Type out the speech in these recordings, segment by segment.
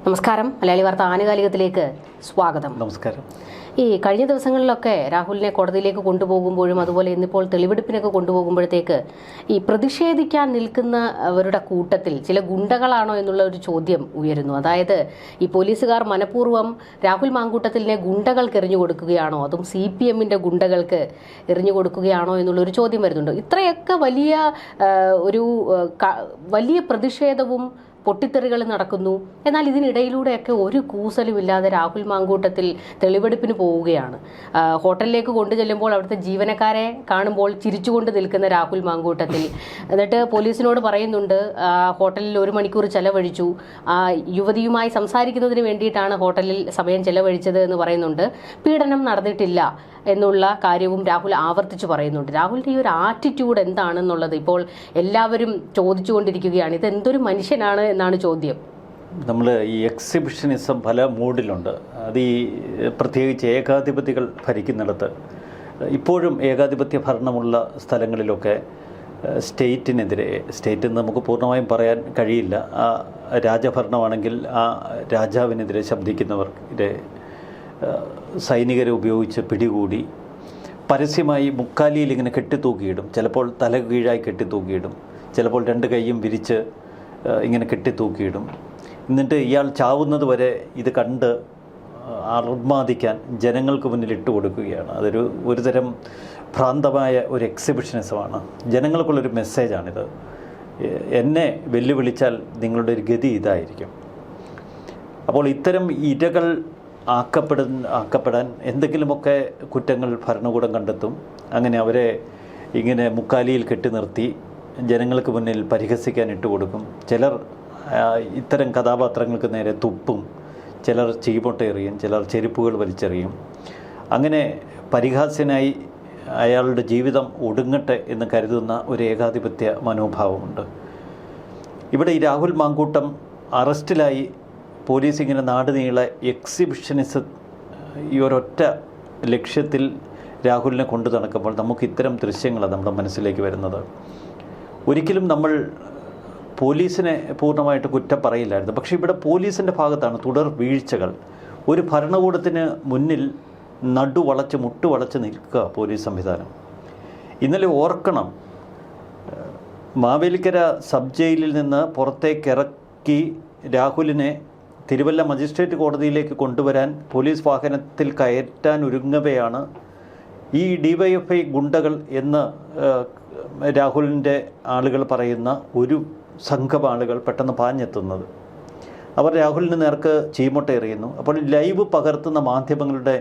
നമസ്കാരം. മലയാളി വാർത്ത ആനുകാലികത്തിലേക്ക് സ്വാഗതം. നമസ്കാരം. ഈ കഴിഞ്ഞ ദിവസങ്ങളിലൊക്കെ രാഹുലിനെ കോടതിയിലേക്ക് കൊണ്ടുപോകുമ്പോഴും അതുപോലെ ഇന്നിപ്പോൾ തെളിവെടുപ്പിനൊക്കെ കൊണ്ടുപോകുമ്പോഴത്തേക്ക് ഈ പ്രതിഷേധിക്കാൻ നിൽക്കുന്നവരുടെ കൂട്ടത്തിൽ ചില ഗുണ്ടകളാണോ എന്നുള്ള ഒരു ചോദ്യം ഉയരുന്നു. അതായത് ഈ പോലീസുകാർ മനഃപൂർവ്വം രാഹുൽ മാങ്കൂട്ടത്തിലിനെ ഗുണ്ടകൾക്ക് എറിഞ്ഞു കൊടുക്കുകയാണോ, അതും CPM-ന്റെ ഗുണ്ടകൾക്ക് എറിഞ്ഞു കൊടുക്കുകയാണോ എന്നുള്ളൊരു ചോദ്യം വരുന്നുണ്ട്. ഇത്രയൊക്കെ വലിയ പ്രതിഷേധവും പൊട്ടിത്തെറികൾ നടക്കുന്നു. എന്നാൽ ഇതിനിടയിലൂടെയൊക്കെ ഒരു കൂസലുമില്ലാതെ രാഹുൽ മാങ്കൂട്ടത്തിൽ തെളിവെടുപ്പിന് പോവുകയാണ്. ഹോട്ടലിലേക്ക് കൊണ്ടു ചെല്ലുമ്പോൾ അവിടുത്തെ ജീവനക്കാരെ കാണുമ്പോൾ ചിരിച്ചുകൊണ്ട് നിൽക്കുന്ന രാഹുൽ മാങ്കൂട്ടത്തിൽ, എന്നിട്ട് പോലീസിനോട് പറയുന്നുണ്ട് ഹോട്ടലിൽ 1 മണിക്കൂർ ചെലവഴിച്ചു, യുവതിയുമായി സംസാരിക്കുന്നതിന് വേണ്ടിയിട്ടാണ് ഹോട്ടലിൽ സമയം ചെലവഴിച്ചത് എന്ന് പറയുന്നുണ്ട്. പീഡനം നടന്നിട്ടില്ല എന്നുള്ള കാര്യവും രാഹുൽ ആവർത്തിച്ചു പറയുന്നുണ്ട്. രാഹുലിൻ്റെ ഈ ഒരു ആറ്റിറ്റ്യൂഡ് എന്താണെന്നുള്ളത് ഇപ്പോൾ എല്ലാവരും ചോദിച്ചുകൊണ്ടിരിക്കുകയാണ്. ഇതെന്തൊരു മനുഷ്യനാണ് എന്നാണ് ചോദ്യം. നമ്മൾ ഈ എക്സിബിഷനിസം പല മൂഡിലുണ്ട്. അത് ഈ പ്രത്യേകിച്ച് ഏകാധിപതികൾ ഭരിക്കുന്നിടത്ത്, ഇപ്പോഴും ഏകാധിപത്യ ഭരണമുള്ള സ്ഥലങ്ങളിലൊക്കെ സ്റ്റേറ്റിനെതിരെ, സ്റ്റേറ്റ് എന്ന് നമുക്ക് പൂർണ്ണമായും പറയാൻ കഴിയില്ല, ആ രാജഭരണമാണെങ്കിൽ ആ രാജാവിനെതിരെ ശബ്ദിക്കുന്നവരെ സൈനികരെ ഉപയോഗിച്ച് പിടികൂടി പരസ്യമായി മുക്കാലിയിൽ ഇങ്ങനെ കെട്ടിത്തൂക്കിയിടും. ചിലപ്പോൾ തല കീഴായി കെട്ടിത്തൂക്കിയിടും, ചിലപ്പോൾ 2 കൈയും വിരിച്ച് ഇങ്ങനെ കെട്ടിത്തൂക്കിയിടും. എന്നിട്ട് ഇയാൾ ചാവുന്നത് വരെ ഇത് കണ്ട് അർമാദിക്കാൻ ജനങ്ങൾക്ക് മുന്നിൽ ഇട്ട് കൊടുക്കുകയാണ്. ഒരു തരം ഭ്രാന്തമായ ഒരു എക്സിബിഷനിസമാണ്. ജനങ്ങൾക്കുള്ളൊരു മെസ്സേജാണിത്. എന്നെ വെല്ലുവിളിച്ചാൽ നിങ്ങളുടെ ഒരു ഗതി ഇതായിരിക്കും. അപ്പോൾ ഇത്തരം ഇരകൾ ആക്കപ്പെടാൻ എന്തെങ്കിലുമൊക്കെ കുറ്റങ്ങൾ ഭരണകൂടം കണ്ടെത്തും. അങ്ങനെ അവരെ ഇങ്ങനെ മുക്കാലിയിൽ കെട്ടി നിർത്തി ജനങ്ങൾക്ക് മുന്നിൽ പരിഹസിക്കാൻ ഇട്ടുകൊടുക്കും. ചിലർ ഇത്തരം കഥാപാത്രങ്ങൾക്ക് നേരെ തുപ്പും, ചിലർ ചീമൊട്ടയെറിയും, ചിലർ ചെരുപ്പുകൾ വലിച്ചെറിയും. അങ്ങനെ പരിഹാസ്യനായി അയാളുടെ ജീവിതം ഒടുങ്ങട്ടെ എന്ന് കരുതുന്ന ഒരു ഏകാധിപത്യ മനോഭാവമുണ്ട്. ഇവിടെ ഈ രാഹുൽ മാങ്കൂട്ടം അറസ്റ്റിലായി പോലീസ് ഇങ്ങനെ നാടുനീളെ എക്സിബിഷനിസം ഈ ഒരൊറ്റ ലക്ഷ്യത്തിൽ രാഹുലിനെ കൊണ്ടു നടക്കുമ്പോൾ നമുക്ക് ഇത്തരം ദൃശ്യങ്ങളാണ് നമ്മുടെ മനസ്സിലേക്ക് വരുന്നത്. ഒരിക്കലും നമ്മൾ പോലീസിനെ പൂർണ്ണമായിട്ട് കുറ്റം പറയില്ലായിരുന്നു. പക്ഷേ ഇവിടെ പോലീസിൻ്റെ ഭാഗത്താണ് തുടർ വീഴ്ചകൾ. ഒരു ഭരണകൂടത്തിന് മുന്നിൽ നടുവളച്ച് മുട്ടുവളച്ച് നിൽക്കുക പോലീസ് സംവിധാനം. ഇന്നലെ ഓർക്കണം, മാവേലിക്കര സബ് ജയിലിൽ നിന്ന് പുറത്തേക്കിറക്കി രാഹുലിനെ തിരുവല്ല മജിസ്ട്രേറ്റ് കോടതിയിലേക്ക് കൊണ്ടുവരാൻ പോലീസ് വാഹനത്തിൽ കയറ്റാൻ ഒരുങ്ങവെയാണ് ഈ DYFI ഗുണ്ടകൾ എന്ന് രാഹുലിൻ്റെ ആളുകൾ പറയുന്ന ഒരു സംഘം ആളുകൾ പെട്ടെന്ന് പാഞ്ഞെത്തുന്നത്. അവർ രാഹുലിന് നേർക്ക് ചീമൊട്ട എറിയുന്നു. അപ്പോൾ ലൈവ് പകർത്തുന്ന മാധ്യമങ്ങളുടെ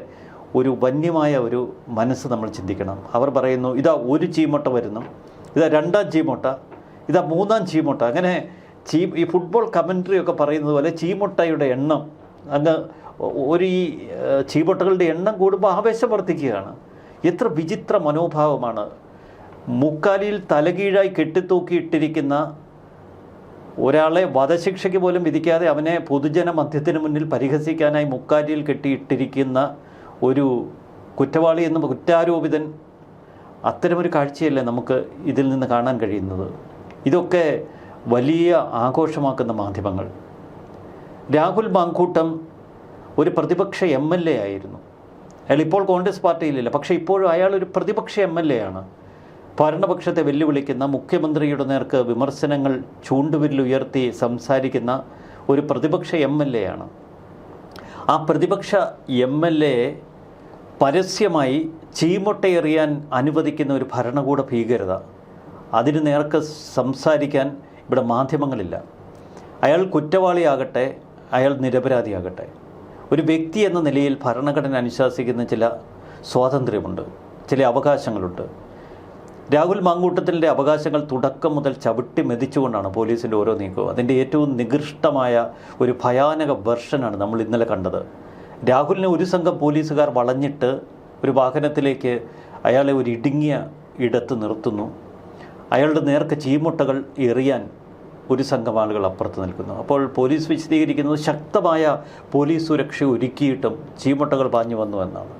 ഒരു വന്യമായ ഒരു മനസ്സ് നമ്മൾ ചിന്തിക്കണം. അവർ പറയുന്നു, ഇതാ 1 ചീമൊട്ട വരുന്നു, ഇതാ 2ാം ചീമൊട്ട, ഇതാ 3ാം ചീമൊട്ട. അങ്ങനെ ഈ ഫുട്ബോൾ കമൻട്രി ഒക്കെ പറയുന്നത് പോലെ ചീമൊട്ടയുടെ എണ്ണം ഈ ചീമൊട്ടകളുടെ എണ്ണം കൂടുമ്പോൾ ആവേശം വർദ്ധിക്കുകയാണ്. എത്ര വിചിത്ര മനോഭാവമാണ്. മുക്കാലിയിൽ തലകീഴായി കെട്ടിത്തൂക്കിയിട്ടിരിക്കുന്ന ഒരാളെ വധശിക്ഷയ്ക്ക് പോലും വിധിക്കാതെ അവനെ പൊതുജന മധ്യത്തിന് മുന്നിൽ പരിഹസിക്കാനായി മുക്കാലിയിൽ കെട്ടിയിട്ടിരിക്കുന്ന ഒരു കുറ്റവാളി എന്ന കുറ്റാരോപിതൻ. അത്തരമൊരു കാഴ്ചയല്ലേ നമുക്ക് ഇതിൽ നിന്ന് കാണാൻ കഴിയുന്നത്. ഇതൊക്കെ വലിയ ആഘോഷമാക്കുന്ന മാധ്യമങ്ങൾ. രാഹുൽ മാങ്കൂട്ടം ഒരു പ്രതിപക്ഷ MLA ആയിരുന്നു. അയാൾ ഇപ്പോൾ കോൺഗ്രസ് പാർട്ടിയിലില്ല, പക്ഷേ ഇപ്പോഴും അയാൾ ഒരു പ്രതിപക്ഷ MLA ആണ്. ഭരണപക്ഷത്തെ വെല്ലുവിളിക്കുന്ന, മുഖ്യമന്ത്രിയുടെ നേർക്ക് വിമർശനങ്ങൾ ചൂണ്ടുവിരലുയർത്തി സംസാരിക്കുന്ന ഒരു പ്രതിപക്ഷ MLA ആണ്. ആ പ്രതിപക്ഷ MLA പരസ്യമായി ചീമൊട്ടയെറിയാൻ അനുവദിക്കുന്ന ഒരു ഭരണകൂട ഭീകരത, അതിന് നേർക്ക് സംസാരിക്കാൻ ഇവിടെ മാധ്യമങ്ങളില്ല. അയാൾ കുറ്റവാളിയാകട്ടെ, അയാൾ നിരപരാധിയാകട്ടെ, ഒരു വ്യക്തി എന്ന നിലയിൽ ഭരണഘടന അനുശാസിക്കുന്ന ചില സ്വാതന്ത്ര്യമുണ്ട്, ചില അവകാശങ്ങളുണ്ട്. രാഹുൽ മാങ്കൂട്ടത്തിൻ്റെ അവകാശങ്ങൾ തുടക്കം മുതൽ ചവിട്ടി മെതിച്ചുകൊണ്ടാണ് പോലീസിൻ്റെ ഓരോ നീക്കവും. അതിൻ്റെ ഏറ്റവും നികൃഷ്ടമായ ഒരു ഭയാനക വെർഷനാണ് നമ്മൾ ഇന്നലെ കണ്ടത്. രാഹുലിനെ ഒരു സംഘം പോലീസുകാർ വളഞ്ഞിട്ട് ഒരു വാഹനത്തിലേക്ക് അയാളെ ഒരു ഇടുങ്ങിയ ഇടത്ത് നിർത്തുന്നു. അയാളുടെ നേർക്ക് ചീമൊട്ടകൾ എറിയാൻ ഒരു സംഘം ആളുകൾ അപ്പുറത്ത് നിൽക്കുന്നു. അപ്പോൾ പോലീസ് വിശദീകരിക്കുന്നത് ശക്തമായ പോലീസ് സുരക്ഷ ഒരുക്കിയിട്ടും ചീമൊട്ടകൾ പാഞ്ഞു വന്നു എന്നാണ്.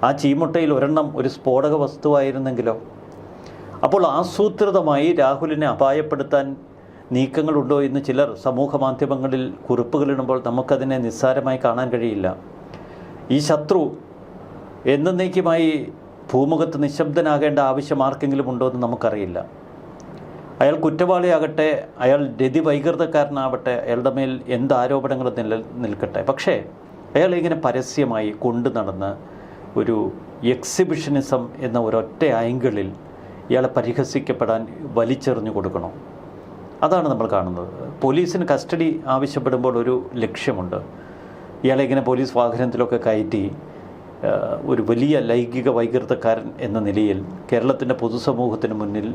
ആ ചീമൊട്ടയിൽ ഒരെണ്ണം ഒരു സ്ഫോടക വസ്തുവായിരുന്നെങ്കിലോ? അപ്പോൾ ആസൂത്രിതമായി രാഹുലിനെ അപായപ്പെടുത്താൻ നീക്കങ്ങളുണ്ടോ എന്ന് ചിലർ സമൂഹ മാധ്യമങ്ങളിൽ കുറിപ്പുകളിടുമ്പോൾ നമുക്കതിനെ നിസ്സാരമായി കാണാൻ കഴിയില്ല. ഈ ശത്രു എന്നേക്കുമായി ഭൂമുഖത്ത് നിശബ്ദനാകേണ്ട ആവശ്യം ആർക്കെങ്കിലും ഉണ്ടോ എന്ന് നമുക്കറിയില്ല. അയാൾ കുറ്റവാളിയാകട്ടെ, അയാൾ രതിവൈകൃതക്കാരനാവട്ടെ, അയാളുടെ മേൽ എന്ത് ആരോപണങ്ങൾ നിൽക്കട്ടെ, പക്ഷേ അയാൾ ഇങ്ങനെ പരസ്യമായി കൊണ്ടു നടന്ന് ഒരു എക്സിബിഷനിസം എന്ന ഒരൊറ്റ ആംഗിളിൽ ഇയാളെ പരിഹസിക്കപ്പെടാൻ വലിച്ചെറിഞ്ഞു കൊടുക്കണം. അതാണ് നമ്മൾ കാണുന്നത്. പോലീസിന് കസ്റ്റഡി ആവശ്യപ്പെടുമ്പോൾ ഒരു ലക്ഷ്യമുണ്ട്. ഇയാളെ ഇങ്ങനെ പോലീസ് വാഹനത്തിലൊക്കെ കയറ്റി ഒരു വലിയ ലൈംഗിക വൈകൃതക്കാരൻ എന്ന നിലയിൽ കേരളത്തിൻ്റെ പൊതുസമൂഹത്തിന് മുന്നിൽ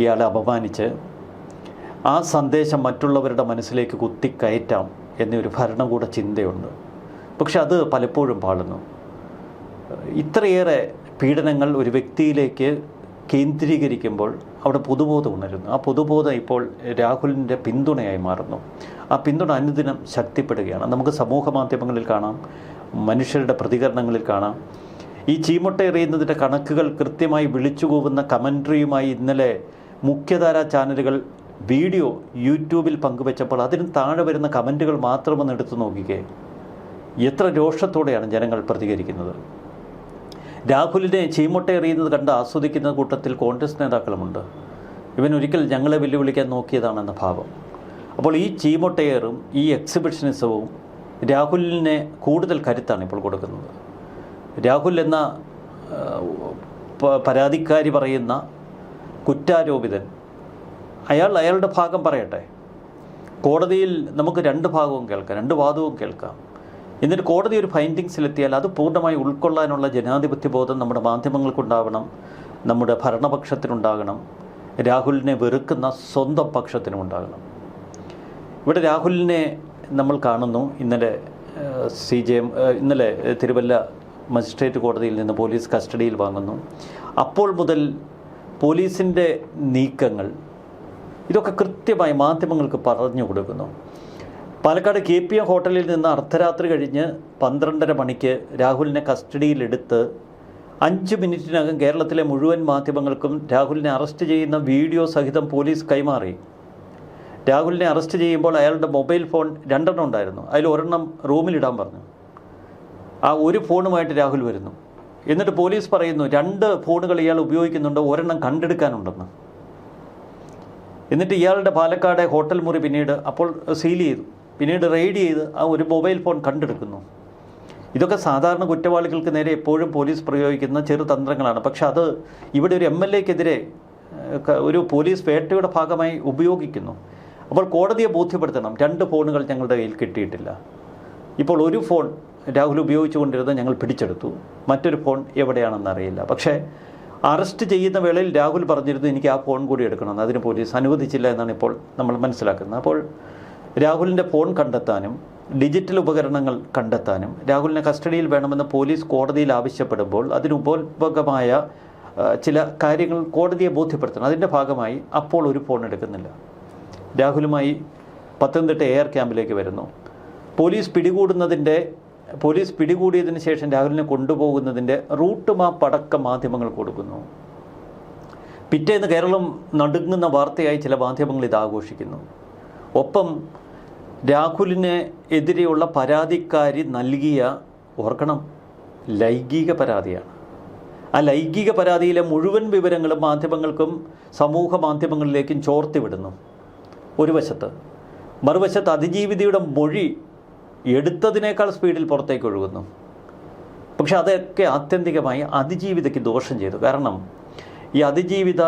ഇയാളെ അപമാനിച്ച് ആ സന്ദേശം മറ്റുള്ളവരുടെ മനസ്സിലേക്ക് കുത്തിക്കയറ്റാം എന്നൊരു ഭരണകൂട ചിന്തയുണ്ട്. പക്ഷെ അത് പലപ്പോഴും പാളുന്നു. ഇത്രയേറെ പീഡനങ്ങൾ ഒരു വ്യക്തിയിലേക്ക് കേന്ദ്രീകരിക്കുമ്പോൾ അവിടെ പൊതുബോധം ഉണരുന്നു. ആ പൊതുബോധം ഇപ്പോൾ രാഹുലിൻ്റെ പിന്തുണയായി മാറുന്നു. ആ പിന്തുണ അനുദിനം ശക്തിപ്പെടുകയാണ്. നമുക്ക് സമൂഹ മാധ്യമങ്ങളിൽ കാണാം, മനുഷ്യരുടെ പ്രതികരണങ്ങളിൽ കാണാം. ഈ ചീമുട്ട എറിയുന്നതിൻ്റെ കണക്കുകൾ കൃത്യമായി വിളിച്ചുകൂവുന്ന കമൻട്രിയുമായി ഇന്നലെ മുഖ്യധാരാ ചാനലുകൾ വീഡിയോ യൂട്യൂബിൽ പങ്കുവെച്ചപ്പോൾ അതിന് താഴെ വരുന്ന കമൻറ്റുകൾ മാത്രമൊന്ന് എടുത്തു നോക്കിക്കേ. എത്ര രോഷത്തോടെയാണ് ജനങ്ങൾ പ്രതികരിക്കുന്നത്. രാഹുലിനെ ചീമുട്ട എറിയുന്നത് കണ്ട് ആസ്വദിക്കുന്ന കൂട്ടത്തിൽ കോൺഗ്രസ് നേതാക്കളുമുണ്ട്. ഇവൻ ഒരിക്കൽ ഞങ്ങളെ വെല്ലുവിളിക്കാൻ നോക്കിയതാണെന്ന ഭാവം. അപ്പോൾ ഈ ചീമുട്ടയേറും ഈ എക്സിബിഷനിസവും രാഹുലിനെ കൂടുതൽ കരുത്താണ് ഇപ്പോൾ കൊടുക്കുന്നത്. രാഹുൽ എന്ന പരാതിക്കാരി പറയുന്ന കുറ്റാരോപിതൻ അയാളുടെ ഭാഗം പറയട്ടെ. കോടതിയിൽ നമുക്ക് രണ്ട് ഭാഗവും കേൾക്കാം, രണ്ട് വാദവും കേൾക്കാം. എന്നിട്ട് കോടതി ഒരു ഫൈൻഡിങ്സിലെത്തിയാൽ അത് പൂർണ്ണമായി ഉൾക്കൊള്ളാനുള്ള ജനാധിപത്യ ബോധം നമ്മുടെ മാധ്യമങ്ങൾക്കുണ്ടാവണം, നമ്മുടെ ഭരണപക്ഷത്തിനുണ്ടാകണം, രാഹുലിനെ വെറുക്കുന്ന സ്വന്തം പക്ഷത്തിനും ഉണ്ടാകണം. ഇവിടെ രാഹുലിനെ നമ്മൾ കാണുന്നു. ഇന്നലെ ഇന്നലെ തിരുവല്ല മജിസ്ട്രേറ്റ് കോടതിയിൽ നിന്ന് പോലീസ് കസ്റ്റഡിയിൽ വാങ്ങുന്നു. അപ്പോൾ മുതൽ പോലീസിൻ്റെ നീക്കങ്ങൾ ഇതൊക്കെ കൃത്യമായി മാധ്യമങ്ങൾക്ക് പറഞ്ഞു കൊടുക്കുന്നു. പാലക്കാട് KPM ഹോട്ടലിൽ നിന്ന് അർദ്ധരാത്രി കഴിഞ്ഞ് 12:30 മണിക്ക് രാഹുലിനെ കസ്റ്റഡിയിലെടുത്ത് 5 മിനിറ്റിനകം കേരളത്തിലെ മുഴുവൻ മാധ്യമങ്ങൾക്കും രാഹുലിനെ അറസ്റ്റ് ചെയ്യുന്ന വീഡിയോ സഹിതം പോലീസ് കൈമാറി. രാഹുലിനെ അറസ്റ്റ് ചെയ്യുമ്പോൾ അയാളുടെ മൊബൈൽ ഫോൺ 2 ഉണ്ടായിരുന്നു. അതിൽ 1 റൂമിലിടാൻ പറഞ്ഞു. ആ ഒരു ഫോണുമായിട്ട് രാഹുൽ വരുന്നു. എന്നിട്ട് പോലീസ് പറയുന്നു 2 ഫോണുകൾ ഇയാൾ ഉപയോഗിക്കുന്നുണ്ട്, 1 കണ്ടെടുക്കാനുണ്ടെന്ന്. എന്നിട്ട് ഇയാളുടെ പാലക്കാട് ഹോട്ടൽ മുറി പിന്നീട് അപ്പോൾ സീൽ ചെയ്തു. പിന്നീട് റെയ്ഡ് ചെയ്ത് ആ ഒരു മൊബൈൽ ഫോൺ കണ്ടെടുക്കുന്നു. ഇതൊക്കെ സാധാരണ കുറ്റവാളികൾക്ക് നേരെ എപ്പോഴും പോലീസ് പ്രയോഗിക്കുന്ന ചെറുതന്ത്രങ്ങളാണ്. പക്ഷെ അത് ഇവിടെ ഒരു MLA-ക്കെതിരെ ഒരു പോലീസ് വേട്ടയുടെ ഭാഗമായി ഉപയോഗിക്കുന്നു. അപ്പോൾ കോടതിയെ ബോധ്യപ്പെടുത്തണം, 2 ഫോണുകൾ ഞങ്ങളുടെ കയ്യിൽ കിട്ടിയിട്ടില്ല. ഇപ്പോൾ ഒരു ഫോൺ രാഹുൽ ഉപയോഗിച്ചുകൊണ്ടിരുന്നത് ഞങ്ങൾ പിടിച്ചെടുത്തു, മറ്റൊരു ഫോൺ എവിടെയാണെന്നറിയില്ല. പക്ഷേ അറസ്റ്റ് ചെയ്യുന്ന വേളയിൽ രാഹുൽ പറഞ്ഞിരുന്നു എനിക്ക് ആ ഫോൺ കൂടി എടുക്കണമെന്ന്. അതിന് പോലീസ് അനുവദിച്ചില്ല എന്നാണ് ഇപ്പോൾ നമ്മൾ മനസ്സിലാക്കുന്നത്. അപ്പോൾ രാഹുലിൻ്റെ ഫോൺ കണ്ടെത്താനും ഡിജിറ്റൽ ഉപകരണങ്ങൾ കണ്ടെത്താനും രാഹുലിനെ കസ്റ്റഡിയിൽ വേണമെന്ന് പോലീസ് കോടതിയിൽ ആവശ്യപ്പെടുമ്പോൾ അതിനുപോൽപകമായ ചില കാര്യങ്ങൾ കോടതിയെ ബോധ്യപ്പെടുത്തണം. അതിൻ്റെ ഭാഗമായി അപ്പോൾ ഒരു ഫോൺ എടുക്കുന്നില്ല. രാഹുലുമായി പത്തനംതിട്ട എയർ ക്യാമ്പിലേക്ക് വരുന്നു. പോലീസ് പിടികൂടിയതിന് ശേഷം രാഹുലിനെ കൊണ്ടുപോകുന്നതിൻ്റെ റൂട്ട് മാപ്പ് അടക്കം മാധ്യമങ്ങൾ കൊടുക്കുന്നു. പിറ്റേന്ന് കേരളം നടുങ്ങുന്ന വാർത്തയായി ചില മാധ്യമങ്ങൾ ഇത് ആഘോഷിക്കുന്നു. ഒപ്പം രാഹുലിന് എതിരെയുള്ള പരാതിക്കാരി നൽകിയ, ഓർക്കണം, ലൈംഗിക പരാതിയാണ്. ആ ലൈംഗിക പരാതിയിലെ മുഴുവൻ വിവരങ്ങളും മാധ്യമങ്ങൾക്കും സമൂഹ മാധ്യമങ്ങളിലേക്കും ചോർത്തിവിടുന്നു ഒരു വശത്ത്. മറുവശത്ത് അതിജീവിതയുടെ മൊഴി എടുത്തതിനേക്കാൾ സ്പീഡിൽ പുറത്തേക്ക് ഒഴുകുന്നു. പക്ഷെ അതൊക്കെ ആത്യന്തികമായി അതിജീവിതയ്ക്ക് ദോഷം ചെയ്തു. കാരണം ഈ അതിജീവിത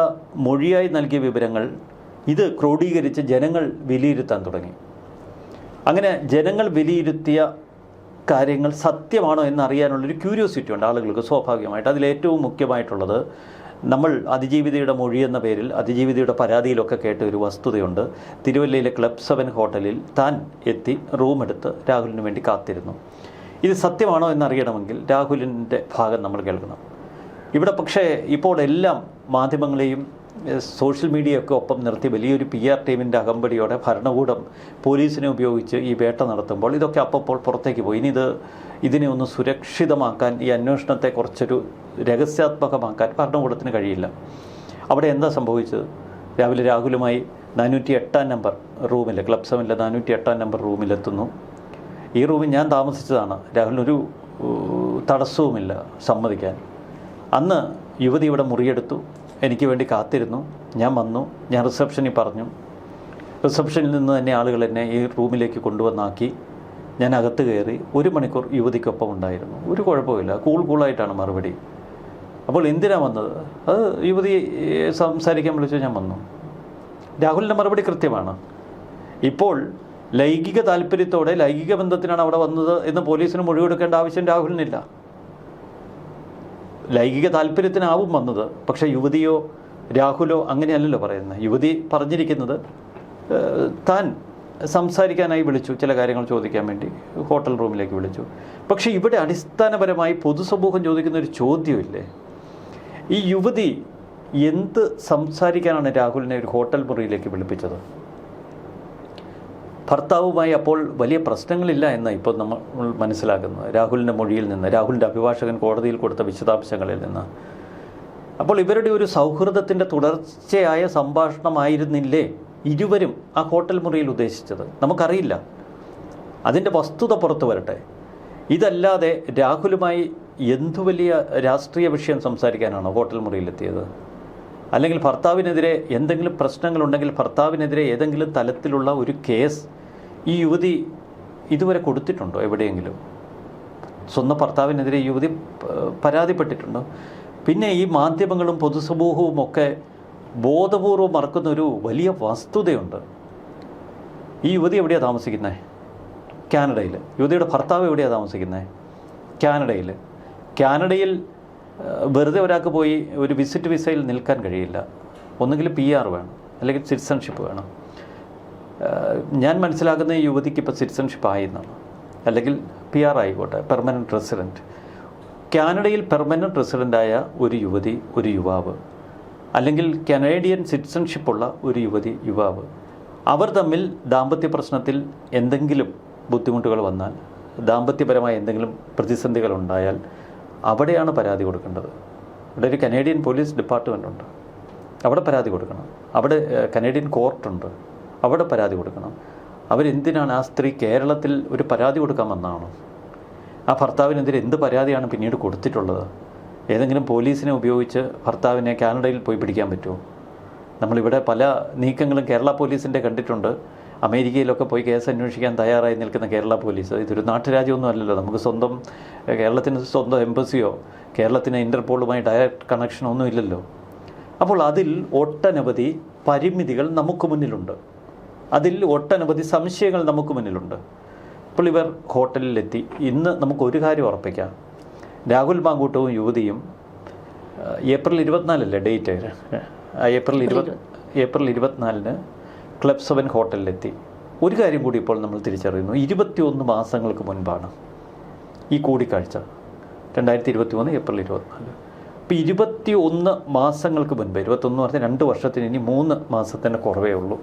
മൊഴിയായി നൽകിയ വിവരങ്ങൾ ഇത് ക്രോഡീകരിച്ച് ജനങ്ങൾ വിലയിരുത്താൻ തുടങ്ങി. അങ്ങനെ ജനങ്ങൾ വിലയിരുത്തിയ കാര്യങ്ങൾ സത്യമാണോ എന്നറിയാനുള്ളൊരു ക്യൂരിയോസിറ്റി ഉണ്ട് ആളുകൾക്ക് സ്വാഭാവികമായിട്ട്. അതിലേറ്റവും മുഖ്യമായിട്ടുള്ളത് നമ്മൾ അതിജീവിതയുടെ മൊഴി എന്ന പേരിൽ അതിജീവിതയുടെ പരാതിയിലൊക്കെ കേട്ട ഒരു വസ്തുതയുണ്ട്. തിരുവല്ലയിലെ ക്ലബ് 7 ഹോട്ടലിൽ താൻ എത്തി റൂമെടുത്ത് രാഹുലിന് വേണ്ടി കാത്തിരുന്നു. ഇത് സത്യമാണോ എന്നറിയണമെങ്കിൽ രാഹുലിൻ്റെ ഭാഗം നമ്മൾ കേൾക്കണം. ഇവിടെ പക്ഷേ ഇപ്പോൾ എല്ലാം മാധ്യമങ്ങളെയും സോഷ്യൽ മീഡിയയൊക്കെ ഒപ്പം നിർത്തി വലിയൊരു PR ടീമിൻ്റെ അകമ്പടിയോടെ ഭരണകൂടം പോലീസിനെ ഉപയോഗിച്ച് ഈ വേട്ട നടത്തുമ്പോൾ ഇതൊക്കെ അപ്പോൾ പുറത്തേക്ക് പോയി. ഇനി ഇതിനെ ഒന്ന് സുരക്ഷിതമാക്കാൻ, ഈ അന്വേഷണത്തെ കുറച്ചൊരു രഹസ്യാത്മകമാക്കാൻ ഭരണകൂടത്തിന് കഴിയില്ല. അവിടെ എന്താ സംഭവിച്ചത്? രാവിലെ രാഹുലുമായി 408 നമ്പർ റൂമിൽ, ക്ലബ് 7-ലെ 408 നമ്പർ റൂമിലെത്തുന്നു. ഈ റൂമിൽ ഞാൻ താമസിച്ചതാണ്. രാഹുലിനൊരു തടസ്സവുമില്ല സമ്മതിക്കാൻ. അന്ന് യുവതി ഇവിടെ മുറിയെടുത്തു, എനിക്ക് വേണ്ടി കാത്തിരുന്നു. ഞാൻ വന്നു, ഞാൻ റിസപ്ഷനിൽ പറഞ്ഞു. റിസപ്ഷനിൽ നിന്ന് തന്നെ ആളുകൾ എന്നെ ഈ റൂമിലേക്ക് കൊണ്ടുവന്നാക്കി. ഞാൻ അകത്ത് കയറി. 1 മണിക്കൂർ യുവതിക്കൊപ്പം ഉണ്ടായിരുന്നു. ഒരു കുഴപ്പമില്ല, കൂളായിട്ടാണ് മറുപടി. അപ്പോൾ എന്തിനാണ് വന്നത്? അത് യുവതി സംസാരിക്കാൻ വിളിച്ചു, ഞാൻ വന്നു. രാഹുലിൻ്റെ മറുപടി കൃത്യമാണ്. ഇപ്പോൾ ലൈംഗിക താല്പര്യത്തോടെ ലൈംഗിക ബന്ധത്തിനാണ് അവിടെ വന്നത് എന്ന് പോലീസിന് മൊഴി കൊടുക്കേണ്ട ആവശ്യം രാഹുലിനില്ല. ലൈംഗിക താല്പര്യത്തിനാവും വന്നത്. പക്ഷേ യുവതിയോ രാഹുലോ അങ്ങനെയല്ലല്ലോ പറയുന്നത്. യുവതി പറഞ്ഞിരിക്കുന്നത് താൻ സംസാരിക്കാനായി വിളിച്ചു, ചില കാര്യങ്ങൾ ചോദിക്കാൻ വേണ്ടി ഹോട്ടൽ റൂമിലേക്ക് വിളിച്ചു. പക്ഷേ ഇവിടെ അടിസ്ഥാനപരമായി പൊതുസമൂഹം ചോദിക്കുന്ന ഒരു ചോദ്യമില്ലേ, ഈ യുവതി എന്ത് സംസാരിക്കാനാണ് രാഹുലിനെ ഒരു ഹോട്ടൽ മുറിയിലേക്ക് വിളിപ്പിച്ചത്? ഭർത്താവുമായി അപ്പോൾ വലിയ പ്രശ്നങ്ങളില്ല എന്നാണ് ഇപ്പോൾ നമ്മൾ മനസ്സിലാക്കുന്നത് രാഹുലിൻ്റെ മൊഴിയിൽ നിന്ന്, രാഹുലിൻ്റെ അഭിഭാഷകൻ കോടതിയിൽ കൊടുത്ത വിശദാംശങ്ങളിൽ നിന്ന്. അപ്പോൾ ഇവരുടെ ഒരു സൗഹൃദത്തിൻ്റെ തുടർച്ചയായ സംഭാഷണമായിരുന്നില്ലേ ഇരുവരും ആ ഹോട്ടൽ മുറിയിൽ ഉദ്ദേശിച്ചത്? നമുക്കറിയില്ല. അതിൻ്റെ വസ്തുത പുറത്തു വരട്ടെ. ഇതല്ലാതെ രാഹുലുമായി എന്തു വലിയ രാഷ്ട്രീയ വിഷയം സംസാരിക്കാനാണ് ഹോട്ടൽ മുറിയിലെത്തിയത്? അല്ലെങ്കിൽ ഭർത്താവിനെതിരെ എന്തെങ്കിലും പ്രശ്നങ്ങളുണ്ടെങ്കിൽ ഭർത്താവിനെതിരെ ഏതെങ്കിലും തലത്തിലുള്ള ഒരു കേസ് ഈ യുവതി ഇതുവരെ കൊടുത്തിട്ടുണ്ടോ എവിടെയെങ്കിലും? സ്വന്തം ഭർത്താവിനെതിരെ യുവതി പരാതിപ്പെട്ടിട്ടുണ്ടോ? പിന്നെ ഈ മാധ്യമങ്ങളും പൊതുസമൂഹവും ഒക്കെ ബോധപൂർവം മറക്കുന്നൊരു വലിയ വസ്തുതയുണ്ട്. ഈ യുവതി എവിടെയാണ് താമസിക്കുന്നത്? കാനഡയിൽ. യുവതിയുടെ ഭർത്താവ് എവിടെയാണ് താമസിക്കുന്നത്? കാനഡയിൽ. കാനഡയിൽ വെറുതെ ഒരാൾക്ക് പോയി ഒരു വിസിറ്റ് വിസയിൽ നിൽക്കാൻ കഴിയില്ല. ഒന്നുകിൽ PR വേണം, അല്ലെങ്കിൽ സിറ്റിസൺഷിപ്പ് വേണം. ഞാൻ മനസ്സിലാക്കുന്ന ഈ യുവതിക്ക് ഇപ്പോൾ സിറ്റിസൺഷിപ്പ് ആയെന്നാണ്, അല്ലെങ്കിൽ PR ആയിക്കോട്ടെ, പെർമനൻറ്റ് റെസിഡൻറ്റ്. കാനഡയിൽ പെർമനൻറ്റ് റെസിഡൻ്റായ ഒരു യുവതി, ഒരു യുവാവ്, അല്ലെങ്കിൽ കനേഡിയൻ സിറ്റിസൺഷിപ്പുള്ള ഒരു യുവതി, യുവാവ്, അവർ തമ്മിൽ ദാമ്പത്യ പ്രശ്നത്തിൽ എന്തെങ്കിലും ബുദ്ധിമുട്ടുകൾ വന്നാൽ, ദാമ്പത്യപരമായ എന്തെങ്കിലും പ്രതിസന്ധികൾ ഉണ്ടായാൽ അവിടെയാണ് പരാതി കൊടുക്കേണ്ടത്. ഇവിടെ ഒരു കനേഡിയൻ പോലീസ് ഡിപ്പാർട്ട്മെൻ്റ് ഉണ്ട്, അവിടെ പരാതി കൊടുക്കണം. അവിടെ കനേഡിയൻ കോർട്ടുണ്ട്, അവിടെ പരാതി കൊടുക്കണം. അവരെന്തിനാണ് ആ സ്ത്രീ കേരളത്തിൽ ഒരു പരാതി കൊടുക്കാൻ വന്നതാണോ? ആ ഭർത്താവിനെതിരെ എന്ത് പരാതിയാണ് പിന്നീട് കൊടുത്തിട്ടുള്ളത്? ഏതെങ്കിലും പോലീസിനെ ഉപയോഗിച്ച് ഭർത്താവിനെ കാനഡയിൽ പോയി പിടിക്കാൻ പറ്റുമോ? നമ്മളിവിടെ പല നീക്കങ്ങളും കേരള പോലീസിൻ്റെ കണ്ടിട്ടുണ്ട്. അമേരിക്കയിലൊക്കെ പോയി കേസ് അന്വേഷിക്കാൻ തയ്യാറായി നിൽക്കുന്ന കേരള പോലീസ്. ഇതൊരു നാട്ടുരാജ്യമൊന്നും അല്ലല്ലോ. നമുക്ക് സ്വന്തം, കേരളത്തിന് സ്വന്തം എംബസിയോ കേരളത്തിന് ഇൻ്റർപോളുമായി ഡയറക്റ്റ് കണക്ഷനോ ഒന്നും ഇല്ലല്ലോ. അപ്പോൾ അതിൽ ഒട്ടനവധി പരിമിതികൾ നമുക്ക് മുന്നിലുണ്ട്. അതിൽ ഒട്ടനവധി സംശയങ്ങൾ നമുക്ക് മുന്നിലുണ്ട്. അപ്പോൾ ഇവർ ഹോട്ടലിലെത്തി. ഇന്ന് നമുക്കൊരു കാര്യം ഉറപ്പിക്കാം, രാഹുൽ മാങ്കൂട്ടവും യുവതിയും ഏപ്രിൽ 24 ഡേറ്റ്, ഏപ്രിൽ 24 ക്ലബ് 7 ഹോട്ടലിലെത്തി. ഒരു കാര്യം കൂടി ഇപ്പോൾ നമ്മൾ തിരിച്ചറിയുന്നു, 21 മാസങ്ങൾക്ക് മുൻപാണ് ഈ കൂടിക്കാഴ്ച. 2023 ഏപ്രിൽ 24. അപ്പോൾ 21 മാസങ്ങൾക്ക് മുൻപ്, 21 പറഞ്ഞാൽ 2 വർഷത്തിന് ഇനി 3 മാസത്തിൻ്റെ കുറവേ ഉള്ളൂ.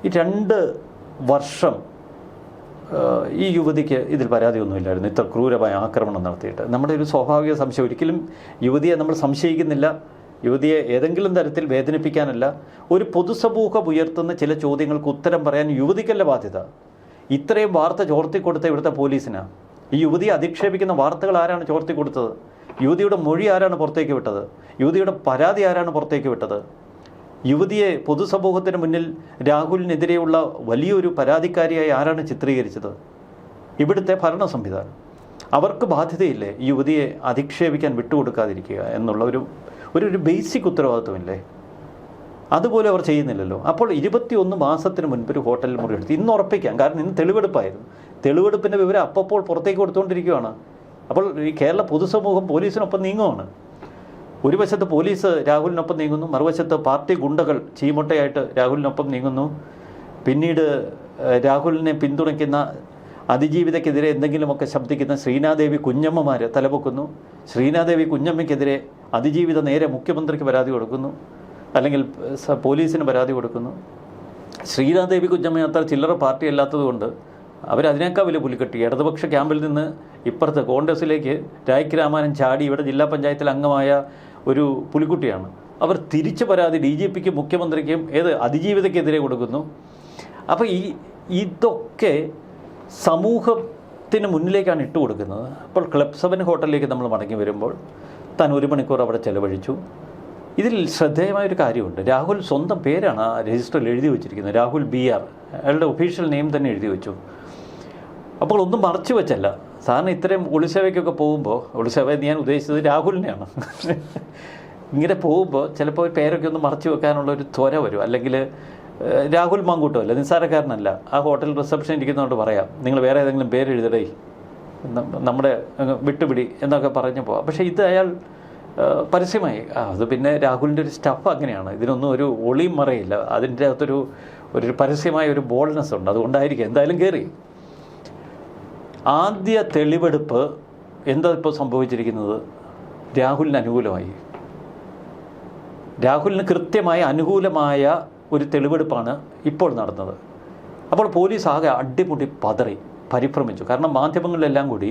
ഈ 2 വർഷം ഈ യുവതിക്ക് ഇതിൽ പരാതിയൊന്നുമില്ലായിരുന്നു, ഇത്ര ക്രൂരമായ ആക്രമണം നടത്തിയിട്ട്. നമ്മുടെ ഒരു സ്വാഭാവിക സംശയം, ഒരിക്കലും യുവതിയെ നമ്മൾ സംശയിക്കുന്നില്ല, യുവതിയെ ഏതെങ്കിലും തരത്തിൽ വേദനിപ്പിക്കാനല്ല. ഒരു പൊതുസമൂഹം ഉയർത്തുന്ന ചില ചോദ്യങ്ങൾക്ക് ഉത്തരം പറയാൻ യുവതിക്കല്ല ബാധ്യത. ഇത്രയും വാർത്ത ചോർത്തിക്കൊടുത്ത ഇവിടുത്തെ പോലീസിനാണ്. ഈ യുവതിയെ അധിക്ഷേപിക്കുന്ന വാർത്തകൾ ആരാണ് ചോർത്തിക്കൊടുത്തത്? യുവതിയുടെ മൊഴി ആരാണ് പുറത്തേക്ക് വിട്ടത്? യുവതിയുടെ പരാതി ആരാണ് പുറത്തേക്ക് വിട്ടത്? യുവതിയെ പൊതുസമൂഹത്തിന് മുന്നിൽ രാഹുലിനെതിരെയുള്ള വലിയൊരു പരാതിക്കാരിയായി ആരാണ് ചിത്രീകരിച്ചത്? ഇവിടുത്തെ ഭരണ സംവിധാനം. അവർക്ക് ബാധ്യതയില്ലേ ഈ യുവതിയെ അധിക്ഷേപിക്കാൻ വിട്ടുകൊടുക്കാതിരിക്കുക എന്നുള്ള ഒരു ബേസിക് ഉത്തരവാദിത്വമില്ലേ? അതുപോലെ അവർ ചെയ്യുന്നില്ലല്ലോ. അപ്പോൾ 21 മാസത്തിന് മുൻപ് ഒരു ഹോട്ടലിൽ മുറിയെടുത്ത് ഇന്ന് ഉറപ്പിക്കാം. കാരണം ഇന്ന് തെളിവെടുപ്പായിരുന്നു. തെളിവെടുപ്പിൻ്റെ വിവരം അപ്പോൾ പുറത്തേക്ക് കൊടുത്തുകൊണ്ടിരിക്കുകയാണ്. അപ്പോൾ ഈ കേരള പൊതുസമൂഹം പോലീസിനൊപ്പം നീങ്ങുകയാണ്. ഒരു വശത്ത് പോലീസ് രാഹുലിനൊപ്പം നീങ്ങുന്നു, മറുവശത്ത് പാർട്ടി ഗുണ്ടകൾ ചീമൊട്ടയായിട്ട് രാഹുലിനൊപ്പം നീങ്ങുന്നു. പിന്നീട് രാഹുലിനെ പിന്തുണയ്ക്കുന്ന അതിജീവിതയ്ക്കെതിരെ എന്തെങ്കിലുമൊക്കെ ശബ്ദിക്കുന്ന ശ്രീനാദേവി കുഞ്ഞമ്മമാർ തലപൊക്കുന്നു. ശ്രീനാദേവി കുഞ്ഞമ്മയ്ക്കെതിരെ അതിജീവിത നേരെ മുഖ്യമന്ത്രിക്ക് പരാതി കൊടുക്കുന്നു, അല്ലെങ്കിൽ പോലീസിന് പരാതി കൊടുക്കുന്നു. ശ്രീനാദേവി കുഞ്ഞമ്മ അത്ര ചില്ലറ പാർട്ടി അല്ലാത്തതുകൊണ്ട് അവരതിനേക്കാൾ വലിയ പുലിക്കെട്ടി. ഇടതുപക്ഷ ക്യാമ്പിൽ നിന്ന് ഇപ്പുറത്ത് കോൺഗ്രസിലേക്ക് രായ്ക്ക് രാമാനൻ ചാടി ഇവിടെ ജില്ലാ പഞ്ചായത്തിൽ അംഗമായ ഒരു പുലിക്കുട്ടിയാണ്. അവർ തിരിച്ചു പരാതി DGPക്കും മുഖ്യമന്ത്രിക്കും അതിജീവിതയ്ക്കെതിരെ കൊടുക്കുന്നു. അപ്പോൾ ഇതൊക്കെ സമൂഹത്തിന് മുന്നിലേക്കാണ് ഇട്ട് കൊടുക്കുന്നത്. അപ്പോൾ ക്ലബ് 7 ഹോട്ടലിലേക്ക് നമ്മൾ മടങ്ങി വരുമ്പോൾ താൻ 1 മണിക്കൂർ അവിടെ ചെലവഴിച്ചു. ഇതിൽ ശ്രദ്ധേയമായൊരു കാര്യമുണ്ട്. രാഹുൽ സ്വന്തം പേരാണ് ആ രജിസ്റ്ററിൽ എഴുതി വെച്ചിരിക്കുന്നത്, രാഹുൽ BR. അയാളുടെ ഒഫീഷ്യൽ നെയിം തന്നെ എഴുതി വെച്ചു. അപ്പോൾ ഒന്നും മറച്ചു വെച്ചല്ല. സാറിന് ഇത്രയും ഒളിസേവയ്ക്കൊക്കെ പോകുമ്പോൾ, ഒളിസേവ ഞാൻ ഉദ്ദേശിച്ചത് രാഹുലിനെയാണ്, ഇങ്ങനെ പോകുമ്പോൾ ചിലപ്പോൾ പേരൊക്കെ ഒന്ന് മറച്ചു വെക്കാനുള്ള ഒരു ത്വര വരും. അല്ലെങ്കിൽ രാഹുൽ മാങ്കൂട്ടോ അല്ല, നിസ്സാരക്കാരനല്ല. ആ ഹോട്ടൽ റിസപ്ഷൻ ഇരിക്കുന്നതുകൊണ്ട് പറയാം, നിങ്ങൾ വേറെ ഏതെങ്കിലും പേര് എഴുതടേ, നമ്മുടെ വിട്ടുപിടി എന്നൊക്കെ പറഞ്ഞപ്പോൾ. പക്ഷേ ഇത് അയാൾ പരസ്യമായി. അത് പിന്നെ രാഹുലിൻ്റെ ഒരു സ്റ്റഫ് അങ്ങനെയാണ്, ഇതിനൊന്നും ഒരു ഒളിയും മറയില്ല. അതിൻ്റെ അകത്തൊരു പരസ്യമായ ഒരു ബോൾഡ്നെസ് ഉണ്ട്. അതുകൊണ്ടായിരിക്കും എന്തായാലും കയറി. ആദ്യ തെളിവെടുപ്പ് എന്താ ഇപ്പോൾ സംഭവിച്ചിരിക്കുന്നത്? രാഹുലിന് അനുകൂലമായി. രാഹുലിന് കൃത്യമായി അനുകൂലമായ ഒരു തെളിവെടുപ്പാണ് ഇപ്പോൾ നടന്നത്. അപ്പോൾ പോലീസ് ആകെ അടിമുടി പതറി പരിഭ്രമിച്ചു. കാരണം മാധ്യമങ്ങളിലെല്ലാം കൂടി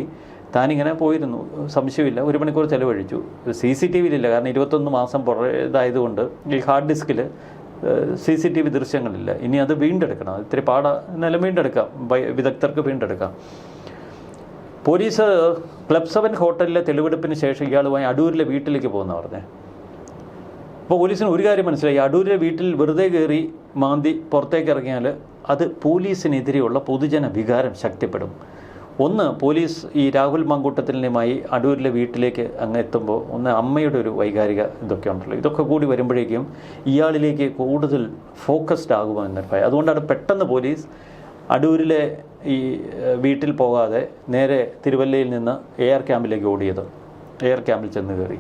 താനിങ്ങനെ പോയിരുന്നു, സംശയമില്ല, 1 മണിക്കൂർ ചെലവഴിച്ചു. CCTVയിലില്ല, കാരണം 21 മാസം ഇതായതുകൊണ്ട് ഈ ഹാർഡ് ഡിസ്കിൽ CCTV ദൃശ്യങ്ങളില്ല. ഇനി അത് വീണ്ടെടുക്കണം, ഇത്തിരി എന്നാലും വീണ്ടെടുക്കാം, വിദഗ്ധർക്ക് വീണ്ടെടുക്കാം. പോലീസ് ക്ലബ് 7 ഹോട്ടലിലെ തെളിവെടുപ്പിന് ശേഷം ഇയാളുമായി അടൂരിലെ വീട്ടിലേക്ക് പോകുന്ന പറഞ്ഞേ. അപ്പോൾ പോലീസിന് ഒരു കാര്യം മനസ്സിലായി, അടൂരിലെ വീട്ടിൽ വെറുതെ കയറി മാന്തി പുറത്തേക്ക് ഇറങ്ങിയാൽ അത് പോലീസിനെതിരെയുള്ള പൊതുജന വികാരം ശക്തിപ്പെടും. ഒന്ന്, പോലീസ് ഈ രാഹുൽ മാങ്കൂട്ടത്തിനുമായി അടൂരിലെ വീട്ടിലേക്ക് അങ്ങ് എത്തുമ്പോൾ അമ്മയുടെ ഒരു വൈകാരിക ഇതൊക്കെ ഉണ്ടല്ലോ, ഇതൊക്കെ കൂടി വരുമ്പോഴേക്കും ഇയാളിലേക്ക് കൂടുതൽ ഫോക്കസ്ഡ് ആകുമോ എന്നൊരു ഭയം. അതുകൊണ്ടാണ് പെട്ടെന്ന് പോലീസ് അടൂരിലെ ഈ വീട്ടിൽ പോകാതെ നേരെ തിരുവല്ലയിൽ നിന്ന് AR ക്യാമ്പിലേക്ക് ഓടിയത്. AR ക്യാമ്പിൽ ചെന്ന് കയറി.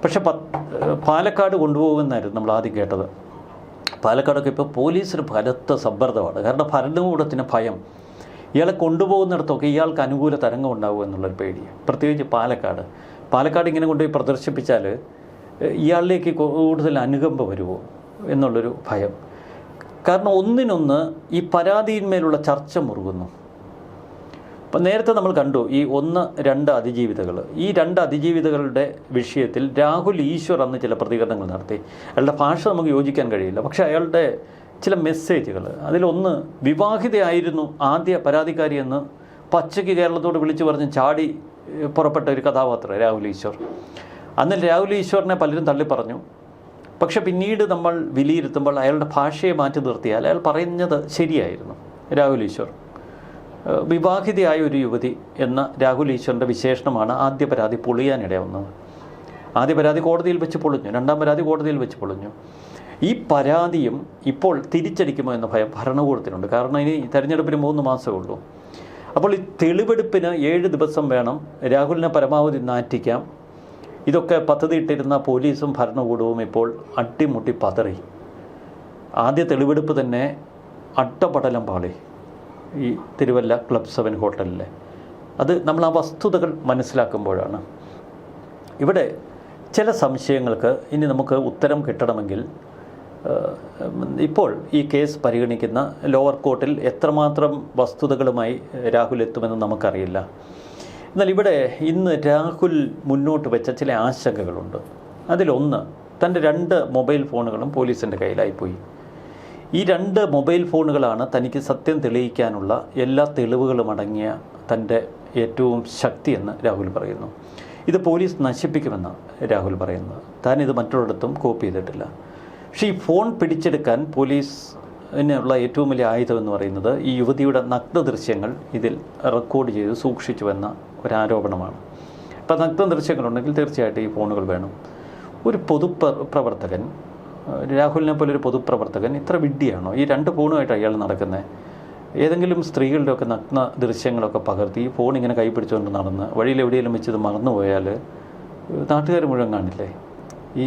പക്ഷെ പാലക്കാട് കൊണ്ടുപോകുമെന്നായിരുന്നു നമ്മൾ ആദ്യം കേട്ടത്. പാലക്കാടൊക്കെ ഇപ്പോൾ പോലീസിന് കനത്ത സമ്മർദ്ദമാണ്. കാരണം ഭരണകൂടത്തിന് ഭയം, ഇയാളെ കൊണ്ടുപോകുന്നിടത്തൊക്കെ ഇയാൾക്ക് അനുകൂല തരംഗം ഉണ്ടാകും എന്നുള്ളൊരു പേടി. പ്രത്യേകിച്ച് പാലക്കാട് ഇങ്ങനെ കൊണ്ടുപോയി പ്രദർശിപ്പിച്ചാൽ ഇയാളിലേക്ക് കൂടുതൽ അനുകമ്പ വരുമോ എന്നുള്ളൊരു ഭയം. കാരണം ഒന്നിനൊന്ന് ഈ പരാതിയിന്മേലുള്ള ചർച്ച മുറുകുന്നു. അപ്പം നേരത്തെ നമ്മൾ കണ്ടു ഈ 1-2 അതിജീവിതകൾ. ഈ 2 അതിജീവിതകളുടെ വിഷയത്തിൽ രാഹുൽ ഈശ്വർ അന്ന് ചില പ്രതികരണങ്ങൾ നടത്തി. അയാളുടെ ഭാഷ നമുക്ക് യോജിക്കാൻ കഴിയില്ല, പക്ഷേ അയാളുടെ ചില മെസ്സേജുകൾ, അതിലൊന്ന് വിവാഹിതയായിരുന്നു ആദ്യ പരാതിക്കാരി എന്ന് പച്ചയ്ക്ക് കേരളത്തോട് വിളിച്ചു പറഞ്ഞ് ചാടി പുറപ്പെട്ട ഒരു കഥാപാത്രം രാഹുൽ ഈശ്വർ. അന്ന് രാഹുൽ ഈശ്വറിനെ പലരും തള്ളിപ്പറഞ്ഞു. പക്ഷെ പിന്നീട് നമ്മൾ വിലയിരുത്തുമ്പോൾ അയാളുടെ ഭാഷയെ മാറ്റി നിർത്തിയാൽ അയാൾ പറയുന്നത് ശരിയായിരുന്നു. രാഹുൽ ഈശ്വർ വിവാഹിതയായ ഒരു യുവതി എന്ന രാഹുൽ ഈശ്വറിൻ്റെ വിശേഷണമാണ് ആദ്യ പരാതി പൊളിയാനിടയാവുന്നത്. ആദ്യ പരാതി കോടതിയിൽ വെച്ച് പൊളിഞ്ഞു, 2ാം പരാതി കോടതിയിൽ വെച്ച് പൊളിഞ്ഞു. ഈ പരാതിയും ഇപ്പോൾ തിരിച്ചടിക്കുമോ എന്ന ഭയം ഭരണകൂടത്തിനുണ്ട്. കാരണം ഇനി തെരഞ്ഞെടുപ്പിന് 3 മാസമേ ഉള്ളൂ. അപ്പോൾ ഈ തെളിവെടുപ്പിന് 7 ദിവസം വേണം. രാഹുലിനെ പരമാവധി നാറ്റിക്കാം. ഇതൊക്കെ പദ്ധതിയിട്ടിരുന്ന പോലീസും ഭരണകൂടവും ഇപ്പോൾ അട്ടിമുട്ടി പതറി. ആദ്യ തെളിവെടുപ്പ് തന്നെ അട്ടപടലം പാളി ഈ തിരുവല്ല ക്ലബ് 7 ഹോട്ടലിലെ. അത് നമ്മൾ ആ വസ്തുതകൾ മനസ്സിലാക്കുമ്പോഴാണ്. ഇവിടെ ചില സംശയങ്ങൾക്ക് ഇനി നമുക്ക് ഉത്തരം കിട്ടണമെങ്കിൽ ഇപ്പോൾ ഈ കേസ് പരിഗണിക്കുന്ന ലോവർ കോർട്ടിൽ എത്രമാത്രം വസ്തുതകളുമായി രാഹുൽ എത്തുമെന്ന് നമുക്കറിയില്ല. എന്നാൽ ഇവിടെ ഇന്ന് രാഹുൽ മുന്നോട്ട് വെച്ച ചില ആശങ്കകളുണ്ട്. അതിലൊന്ന്, തൻ്റെ 2 മൊബൈൽ ഫോണുകളും പോലീസിൻ്റെ കയ്യിലായിപ്പോയി. ഈ 2 മൊബൈൽ ഫോണുകളാണ് തനിക്ക് സത്യം തെളിയിക്കാനുള്ള എല്ലാ തെളിവുകളും അടങ്ങിയ തൻ്റെ ഏറ്റവും ശക്തിയെന്ന് രാഹുൽ പറയുന്നു. ഇത് പോലീസ് നശിപ്പിക്കുമെന്നാണ് രാഹുൽ പറയുന്നത്. താൻ ഇത് മറ്റൊരിടത്തും കോപ്പി ചെയ്തിട്ടില്ല. പക്ഷേ ഈ ഫോൺ പിടിച്ചെടുക്കാൻ പോലീസിനുള്ള ഏറ്റവും വലിയ ആയുധം എന്ന് പറയുന്നത് ഈ യുവതിയുടെ നഗ്ന ദൃശ്യങ്ങൾ ഇതിൽ റെക്കോർഡ് ചെയ്ത് സൂക്ഷിച്ചുവെന്ന ഒരാരോപണമാണ്. അപ്പോൾ നഗ്ന ദൃശ്യങ്ങളുണ്ടെങ്കിൽ തീർച്ചയായിട്ടും ഈ ഫോണുകൾ വേണം. ഒരു പൊതുപ്രവർത്തകൻ, രാഹുലിനെ പോലെ ഒരു പൊതുപ്രവർത്തകൻ ഇത്ര വിഡ്ഢിയാണോ? ഈ 2 ഫോണുമായിട്ട് അയാൾ നടക്കുന്നത്. ഏതെങ്കിലും സ്ത്രീകളുടെയൊക്കെ നഗ്ന ദൃശ്യങ്ങളൊക്കെ പകർത്തി ഈ ഫോൺ ഇങ്ങനെ കൈ പിടിച്ചുകൊണ്ട് നടന്ന് വഴിയിൽ എവിടെയെങ്കിലും വെച്ച് ഇത് മറന്നുപോയാൽ നാട്ടുകാർ മുഴുവൻ കാണില്ലേ? ഈ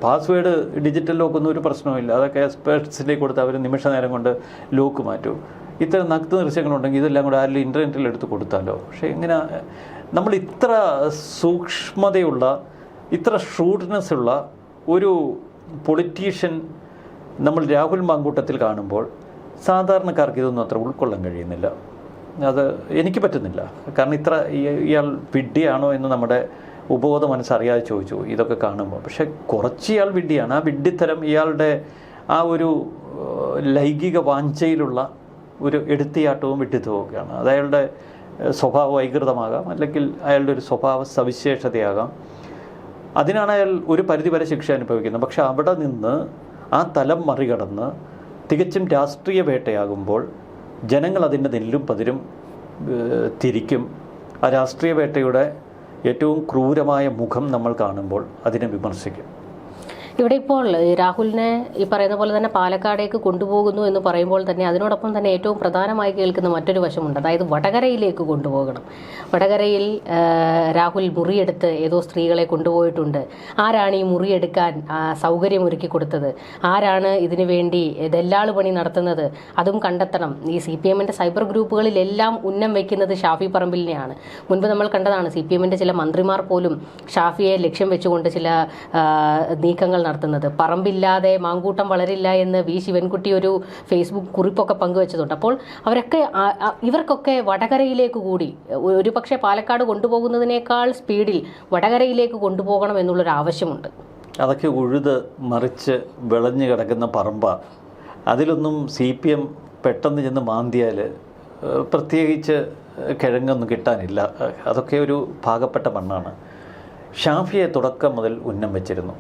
പാസ്വേഡ് ഡിജിറ്റൽ ലോക്കൊന്നും ഒരു പ്രശ്നവുമില്ല. അതൊക്കെ എക്സ്പേർട്സിലേക്ക് കൊടുത്ത് അവർ നിമിഷ നേരം കൊണ്ട് ലോക്ക് മാറ്റും. ഇത്തരം നഗ്ന ദൃശ്യങ്ങളുണ്ടെങ്കിൽ ഇതെല്ലാം കൂടെ ആരെങ്കിലും ഇൻ്റർനെറ്റിൽ എടുത്ത് കൊടുത്താലോ? പക്ഷേ എങ്ങനെ നമ്മൾ ഇത്ര സൂക്ഷ്മതയുള്ള, ഇത്ര ഷൂട്ട്നെസ് ഉള്ള ഒരു പൊളിറ്റീഷ്യൻ നമ്മൾ രാഹുൽ മാങ്കൂട്ടത്തിൽ കാണുമ്പോൾ സാധാരണക്കാർക്ക് ഇതൊന്നും അത്ര ഉൾക്കൊള്ളാൻ കഴിയുന്നില്ല. അത് എനിക്ക് പറ്റുന്നില്ല. കാരണം ഇയാൾ വിഡ്ഢിയാണോ എന്ന് നമ്മുടെ ഉപബോധ മനസ്സറിയാതെ ചോദിച്ചു ഇതൊക്കെ കാണുമ്പോൾ. പക്ഷെ കുറച്ച് ഇയാൾ വിഡ്ഢിയാണ്. ആ വിഡ്ഢിത്തരം ഇയാളുടെ ആ ഒരു ലൈംഗിക വാഞ്ചയിലുള്ള ഒരു എടുത്തിയാട്ടവും വിഡ്ഢിത്തവും ഒക്കെയാണ്. അത് അയാളുടെ സ്വഭാവ വൈകൃതമാകാം, അല്ലെങ്കിൽ അയാളുടെ ഒരു സ്വഭാവ സവിശേഷതയാകാം. അതിനാണ് അയാൾ ഒരു പരിധിവരെ ശിക്ഷ അനുഭവിക്കുന്നത്. പക്ഷെ അവിടെ നിന്ന് ആ തലം മറികടന്ന് തികച്ചും രാഷ്ട്രീയ വേട്ടയാകുമ്പോൾ ജനങ്ങൾ അതിൻ്റെ നെല്ലും പതിരും തിരിക്കും. ആ രാഷ്ട്രീയ വേട്ടയുടെ ഏറ്റവും ക്രൂരമായ മുഖം നമ്മൾ കാണുമ്പോൾ അതിനെ വിമർശിക്കും. ഇവിടെ ഇപ്പോൾ രാഹുലിനെ ഈ പറയുന്ന പോലെ തന്നെ പാലക്കാടേക്ക് കൊണ്ടുപോകുന്നു എന്ന് പറയുമ്പോൾ തന്നെ അതിനോടൊപ്പം തന്നെ ഏറ്റവും പ്രധാനമായി കേൾക്കുന്ന മറ്റൊരു വശമുണ്ട്. അതായത് വടകരയിലേക്ക് കൊണ്ടുപോകണം. വടകരയിൽ രാഹുൽ മുറിയെടുത്ത് ഏതോ സ്ത്രീകളെ കൊണ്ടുപോയിട്ടുണ്ട്. ആരാണ് ഈ മുറിയെടുക്കാൻ സൗകര്യം ഒരുക്കി കൊടുത്തത്? ആരാണ് ഇതിനു വേണ്ടി ദല്ലാള് പണി നടത്തുന്നത്? അതും കണ്ടെത്തണം. ഈ CPM-ന്റെ സൈബർ ഗ്രൂപ്പുകളിലെല്ലാം ഉന്നം വയ്ക്കുന്നത് ഷാഫി പറമ്പിലിനെയാണ്. മുൻപ് നമ്മൾ കണ്ടതാണ് CPM-ന്റെ ചില മന്ത്രിമാർ പോലും ഷാഫിയെ ലക്ഷ്യം വെച്ചുകൊണ്ട് ചില നീക്കങ്ങൾ നടത്തുന്നത്. പറമ്പില്ലാതെ മാങ്കൂട്ടം വളരില്ല എന്ന് വി ശിവൻകുട്ടി ഒരു ഫേസ്ബുക്ക് കുറിപ്പൊക്കെ പങ്കുവെച്ചതുണ്ട്. അപ്പോൾ ഇവർക്കൊക്കെ വടകരയിലേക്ക് കൂടി ഒരുപക്ഷെ പാലക്കാട് കൊണ്ടുപോകുന്നതിനേക്കാൾ സ്പീഡിൽ വടകരയിലേക്ക് കൊണ്ടുപോകണം എന്നുള്ളൊരു ആവശ്യമുണ്ട്. അതൊക്കെ ഉഴുത് മറിച്ച് വിളഞ്ഞു കിടക്കുന്ന പറമ്പ. അതിലൊന്നും CPM പെട്ടെന്ന് ചെന്ന് മാന്തിയാൽ പ്രത്യേകിച്ച് കിഴങ്ങൊന്നും കിട്ടാനില്ല. അതൊക്കെ ഒരു ഭാഗപ്പെട്ട മണ്ണാണ്. ഷാഫിയെ തുടക്കം മുതൽ ഉന്നം വെച്ചിരുന്നു.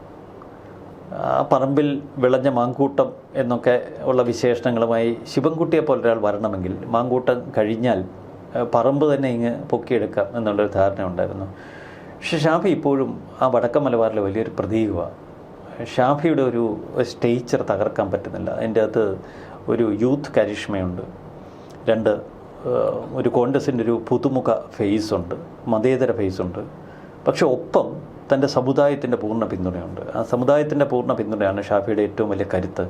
ആ പറമ്പിൽ വിളഞ്ഞ മാങ്കൂട്ടം എന്നൊക്കെ ഉള്ള വിശേഷണങ്ങളുമായി ശിവൻകുട്ടിയെ പോലെ ഒരാൾ വരണമെങ്കിൽ മാങ്കൂട്ടം കഴിഞ്ഞാൽ പറമ്പ് തന്നെ ഇങ്ങ് പൊക്കിയെടുക്കാം എന്നുള്ളൊരു ധാരണ ഉണ്ടായിരുന്നു. പക്ഷെ ഷാഫി ഇപ്പോഴും ആ വടക്കൻ മലബാറിലെ വലിയൊരു പ്രതീകമാണ്. ഷാഫിയുടെ ഒരു സ്റ്റേച്ചർ തകർക്കാൻ പറ്റുന്നില്ല. അതിൻ്റെ അകത്ത് ഒരു യൂത്ത് കരിഷ്മയുണ്ട്. ഒരു കോൺഗ്രസിൻ്റെ ഒരു പുതുമുഖ ഫേസുണ്ട്, മതേതര ഫേസുണ്ട്. പക്ഷെ ഒപ്പം തൻ്റെ സമുദായത്തിൻ്റെ പൂർണ്ണ പിന്തുണയുണ്ട്. ആ സമുദായത്തിൻ്റെ പൂർണ്ണ പിന്തുണയാണ് ഷാഫിയുടെ ഏറ്റവും വലിയ കരുത്ത്.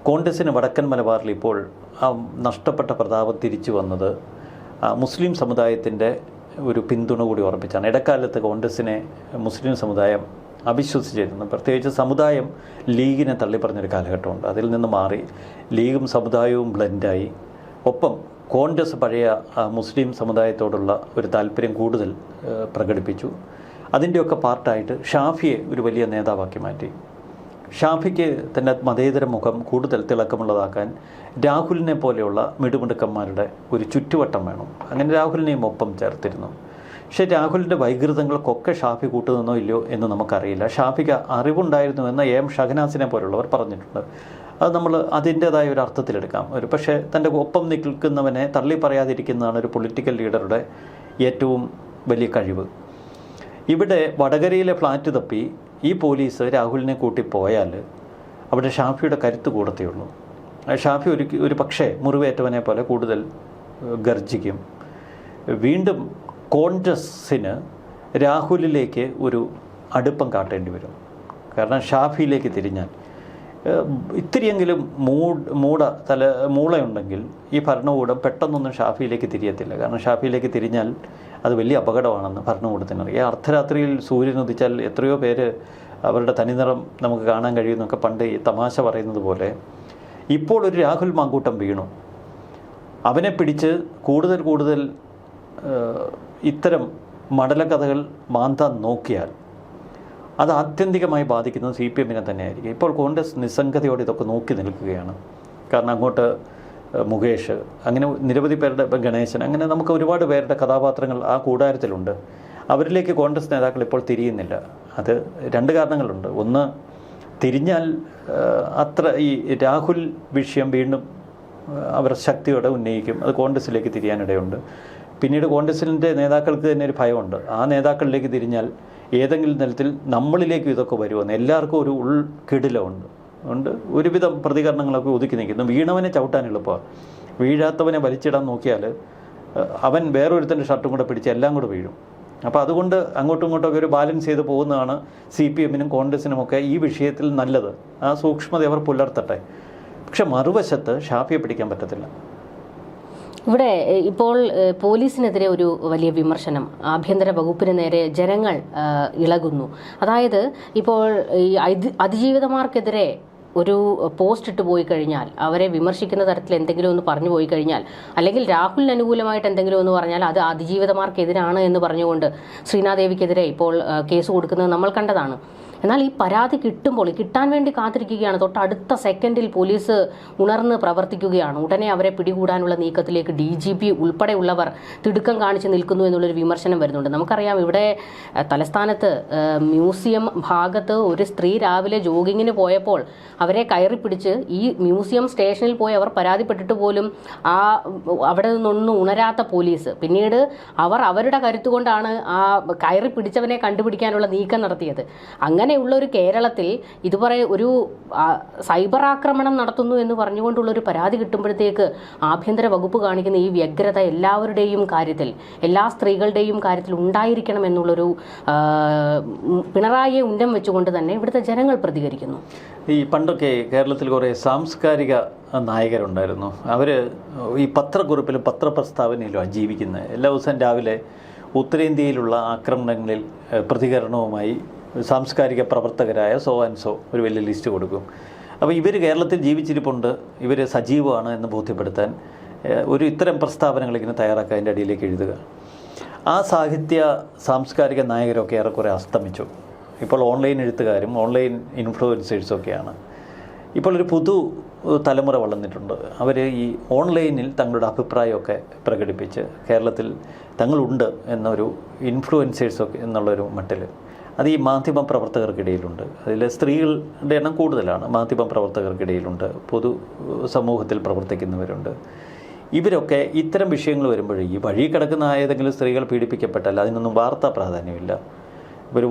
കോൺഗ്രസ്സിന് വടക്കൻ മലബാറിൽ ഇപ്പോൾ ആ നഷ്ടപ്പെട്ട പ്രതാപം തിരിച്ചു വന്നത് മുസ്ലിം സമുദായത്തിൻ്റെ ഒരു പിന്തുണ കൂടി ഉറപ്പിച്ചാണ്. ഇടക്കാലത്ത് കോൺഗ്രസ്സിനെ മുസ്ലിം സമുദായം അവിശ്വസിച്ചിരുന്നു. പ്രത്യേകിച്ച് സമുദായം ലീഗിനെ തള്ളിപ്പറഞ്ഞൊരു കാലഘട്ടമുണ്ട്. അതിൽ നിന്ന് മാറി ലീഗും സമുദായവും ബ്ലെൻഡായി. ഒപ്പം കോൺഗ്രസ് പഴയ മുസ്ലിം സമുദായത്തോടുള്ള ഒരു താല്പര്യം കൂടുതൽ പ്രകടിപ്പിച്ചു. അതിൻ്റെയൊക്കെ പാർട്ടായിട്ട് ഷാഫിയെ ഒരു വലിയ നേതാവാക്കി മാറ്റി. ഷാഫിക്ക് തൻ്റെ മതേതര മുഖം കൂടുതൽ തിളക്കമുള്ളതാക്കാൻ രാഹുലിനെ പോലെയുള്ള മിടുമിടുക്കന്മാരുടെ ഒരു ചുറ്റുവട്ടം വേണം. അങ്ങനെ രാഹുലിനെയും ഒപ്പം ചേർത്തിരുന്നു. പക്ഷേ രാഹുലിൻ്റെ വൈകൃതങ്ങൾക്കൊക്കെ ഷാഫി കൂട്ടുനിന്നോ ഇല്ലയോ എന്ന് നമുക്കറിയില്ല. ഷാഫിക്ക് അറിവുണ്ടായിരുന്നു എന്ന് AM ഷഹനാസിനെ പോലുള്ളവർ പറഞ്ഞിട്ടുണ്ട്. അത് നമ്മൾ അതിൻ്റേതായ ഒരു അർത്ഥത്തിലെടുക്കാം. പക്ഷേ തൻ്റെ ഒപ്പം നിൽക്കുന്നവനെ തള്ളി പറയാതിരിക്കുന്നതാണ് ഒരു പൊളിറ്റിക്കൽ ലീഡറുടെ ഏറ്റവും വലിയ കഴിവ്. ഇവിടെ വടകരയിലെ ഫ്ലാറ്റ് തപ്പി ഈ പോലീസ് രാഹുലിനെ കൂട്ടി പോയാൽ അവിടെ ഷാഫിയുടെ കരുത്ത് കൂടത്തേ ഉള്ളൂ. ഷാഫി ഒരു പക്ഷേ മുറിവേറ്റവനെ പോലെ കൂടുതൽ ഗർജിക്കും. വീണ്ടും കോൺഗ്രസ്സിന് രാഹുലിലേക്ക് ഒരു അടുപ്പം കാട്ടേണ്ടി വരും. കാരണം ഷാഫിയിലേക്ക് തിരിഞ്ഞാൽ ഇത്തിരിയെങ്കിലും മൂളയുണ്ടെങ്കിൽ ഈ ഭരണകൂടം പെട്ടെന്നൊന്നും ഷാഫിയിലേക്ക് തിരിയത്തില്ല. കാരണം ഷാഫിയിലേക്ക് തിരിഞ്ഞാൽ അത് വലിയ അപകടമാണെന്ന് ഭരണകൂടത്തിനറിയാം. അർദ്ധരാത്രിയിൽ സൂര്യൻ ഉദിച്ചാൽ എത്രയോ പേര് അവരുടെ തനിനിറം നമുക്ക് കാണാൻ കഴിയുമെന്നൊക്കെ പണ്ട് ഈ തമാശ പറയുന്നത് പോലെ ഇപ്പോൾ ഒരു രാഹുൽ മാങ്കൂട്ടം വീണു. അവനെ പിടിച്ച് കൂടുതൽ ഇത്തരം മടലക്കഥകൾ മാന്താൻ നോക്കിയാൽ അത് ആത്യന്തികമായി ബാധിക്കുന്നത് CPM-നെ തന്നെയായിരിക്കും. ഇപ്പോൾ കോൺഗ്രസ് നിസ്സംഗതയോടെ ഇതൊക്കെ നോക്കി നിൽക്കുകയാണ്. കാരണം അങ്ങോട്ട് മുകേഷ്, അങ്ങനെ നിരവധി പേരുടെ, ഗണേശൻ, അങ്ങനെ നമുക്ക് ഒരുപാട് പേരുടെ കഥാപാത്രങ്ങൾ ആ കൂടാരത്തിലുണ്ട്. അവരിലേക്ക് കോൺഗ്രസ് നേതാക്കൾ ഇപ്പോൾ തിരിയുന്നില്ല. അത് രണ്ട് കാരണങ്ങളുണ്ട്. ഒന്ന്, തിരിഞ്ഞാൽ ഈ രാഹുൽ വിഷയം വീണ്ടും അവർ ശക്തിയോടെ ഉന്നയിക്കും. അത് കോൺഗ്രസ്സിലേക്ക് തിരിയാനിടയുണ്ട്. പിന്നീട് കോൺഗ്രസിൻ്റെ നേതാക്കൾക്ക് തന്നെ ഒരു ഭയമുണ്ട്. ആ നേതാക്കളിലേക്ക് തിരിഞ്ഞാൽ ഏതെങ്കിലും തരത്തിൽ നമ്മളിലേക്ക് ഇതൊക്കെ വരുമെന്ന് എല്ലാവർക്കും ഒരു ഉൾക്കിടിലമുണ്ട്. ഒരുവിധം പ്രതികരണങ്ങളൊക്കെ ഒതുക്കി നിൽക്കുന്നു. വീണവനെ ചവിട്ടാൻ എളുപ്പമാണ്. വീഴാത്തവനെ വലിച്ചിടാൻ നോക്കിയാൽ അവൻ വേറൊരുത്തൻ്റെ ഷർട്ടും കൂടെ പിടിച്ച് എല്ലാം കൂടെ വീഴും. അപ്പോൾ അതുകൊണ്ട് അങ്ങോട്ടും ഇങ്ങോട്ടൊക്കെ ഒരു ബാലൻസ് ചെയ്ത് പോകുന്നതാണ് CPM-നും കോൺഗ്രസിനുമൊക്കെ ഈ വിഷയത്തിൽ നല്ലത്. ആ സൂക്ഷ്മത അവർ പുലർത്തട്ടെ. പക്ഷെ മറുവശത്ത് ഷാഫിയെ പിടിക്കാൻ പറ്റത്തില്ല. ഇവിടെ ഇപ്പോൾ പോലീസിനെതിരെ ഒരു വലിയ വിമർശനം, ആഭ്യന്തര വകുപ്പിന് നേരെ ജനങ്ങൾ ഇളകുന്നു. അതായത് ഇപ്പോൾ ഈ അതിജീവിതമാർക്കെതിരെ ഒരു പോസ്റ്റ് ഇട്ട് പോയി കഴിഞ്ഞാൽ, അവരെ വിമർശിക്കുന്ന തരത്തിൽ എന്തെങ്കിലും ഒന്ന് പറഞ്ഞു പോയി കഴിഞ്ഞാൽ, അല്ലെങ്കിൽ രാഹുലിന് അനുകൂലമായിട്ട് എന്തെങ്കിലും ഒന്ന് പറഞ്ഞാൽ അത് അതിജീവിതമാർക്കെതിരാണ് എന്ന് പറഞ്ഞുകൊണ്ട് ശ്രീനാദേവിക്കെതിരെ ഇപ്പോൾ കേസ് കൊടുക്കുന്നത് നമ്മൾ കണ്ടതാണ്. എന്നാൽ ഈ പരാതി കിട്ടാൻ വേണ്ടി കാത്തിരിക്കുകയാണ്. തൊട്ടടുത്ത സെക്കൻഡിൽ പോലീസ് ഉണർന്ന് പ്രവർത്തിക്കുകയാണ്. ഉടനെ അവരെ പിടികൂടാനുള്ള നീക്കത്തിലേക്ക് DGP ഉൾപ്പെടെയുള്ളവർ തിടുക്കം കാണിച്ച് നിൽക്കുന്നു എന്നുള്ളൊരു വിമർശനം വരുന്നുണ്ട്. നമുക്കറിയാം, ഇവിടെ തലസ്ഥാനത്ത് മ്യൂസിയം ഭാഗത്ത് ഒരു സ്ത്രീ രാവിലെ ജോഗിങ്ങിന് പോയപ്പോൾ അവരെ കയറി പിടിച്ച് ഈ മ്യൂസിയം സ്റ്റേഷനിൽ പോയി അവർ പരാതിപ്പെട്ടിട്ട് പോലും അവിടെ നിന്നൊന്നും ഉണരാത്ത പോലീസ് പിന്നീട് അവരുടെ കരുത്തുകൊണ്ടാണ് ആ കയറി പിടിച്ചവനെ കണ്ടുപിടിക്കാനുള്ള നീക്കം നടത്തിയത്. അങ്ങനെയുള്ള ഒരു കേരളത്തിൽ ഇതുവരെ ഒരു സൈബർ ആക്രമണം നടത്തുന്നു എന്ന് പറഞ്ഞുകൊണ്ടുള്ള ഒരു പരാതി കിട്ടുമ്പോഴത്തേക്ക് ആഭ്യന്തര വകുപ്പ് കാണിക്കുന്ന ഈ വ്യഗ്രത എല്ലാവരുടെയും കാര്യത്തിൽ, എല്ലാ സ്ത്രീകളുടെയും കാര്യത്തിൽ ഉണ്ടായിരിക്കണം എന്നുള്ളൊരു പിണറായിയെ ഉന്നം വെച്ചുകൊണ്ട് തന്നെ ഇവിടുത്തെ ജനങ്ങൾ പ്രതികരിക്കുന്നു. ഈ പണ്ടൊക്കെ കേരളത്തിൽ കുറേ സാംസ്കാരിക നായകരുണ്ടായിരുന്നു. അവർ ഈ പത്രക്കുറിപ്പിലും പത്രപ്രസ്താവനയിലും ജീവിക്കുന്നത്. എല്ലാ ദിവസവും രാവിലെ ഉത്തരേന്ത്യയിലുള്ള ആക്രമണങ്ങളിൽ പ്രതികരണവുമായി സാംസ്കാരിക പ്രവർത്തകരായ സോ ആൻഡ് സോ ഒരു വലിയ ലിസ്റ്റ് കൊടുക്കും. അപ്പോൾ ഇവർ കേരളത്തിൽ ജീവിച്ചിരിപ്പുണ്ട്, ഇവർ സജീവമാണ് എന്ന് ബോധ്യപ്പെടുത്താൻ ഒരു ഇത്തരം പ്രസ്താവനകൾ ഇങ്ങനെ തയ്യാറാക്കാൻ അതിൻ്റെ അടിയിലേക്ക് എഴുതുക. ആ സാംസ്കാരിക നായകരൊക്കെ ഏറെക്കുറെ അസ്തമിച്ചു. ഇപ്പോൾ ഓൺലൈൻ എഴുത്തുകാരും ഓൺലൈൻ ഇൻഫ്ലുവൻസേഴ്സൊക്കെയാണ്. ഇപ്പോൾ ഒരു പുതു തലമുറ വളർന്നിട്ടുണ്ട്. അവർ ഈ ഓൺലൈനിൽ തങ്ങളുടെ അഭിപ്രായമൊക്കെ പ്രകടിപ്പിച്ച് കേരളത്തിൽ തങ്ങളുണ്ട് എന്നൊരു ഇൻഫ്ലുവൻസേഴ്സൊക്കെ എന്നുള്ളൊരു മട്ടിൽ അത് ഈ മാധ്യമ പ്രവർത്തകർക്കിടയിലുണ്ട്. അതിൽ സ്ത്രീകളുടെ എണ്ണം കൂടുതലാണ്. മാധ്യമ പ്രവർത്തകർക്കിടയിലുണ്ട്, പൊതു സമൂഹത്തിൽ പ്രവർത്തിക്കുന്നവരുണ്ട്. ഇവരൊക്കെ ഇത്തരം വിഷയങ്ങൾ വരുമ്പോഴേ ഈ വഴി കിടക്കുന്ന ഏതെങ്കിലും സ്ത്രീകൾ പീഡിപ്പിക്കപ്പെട്ടാൽ അതിനൊന്നും വാർത്താ പ്രാധാന്യമില്ല. ഒരു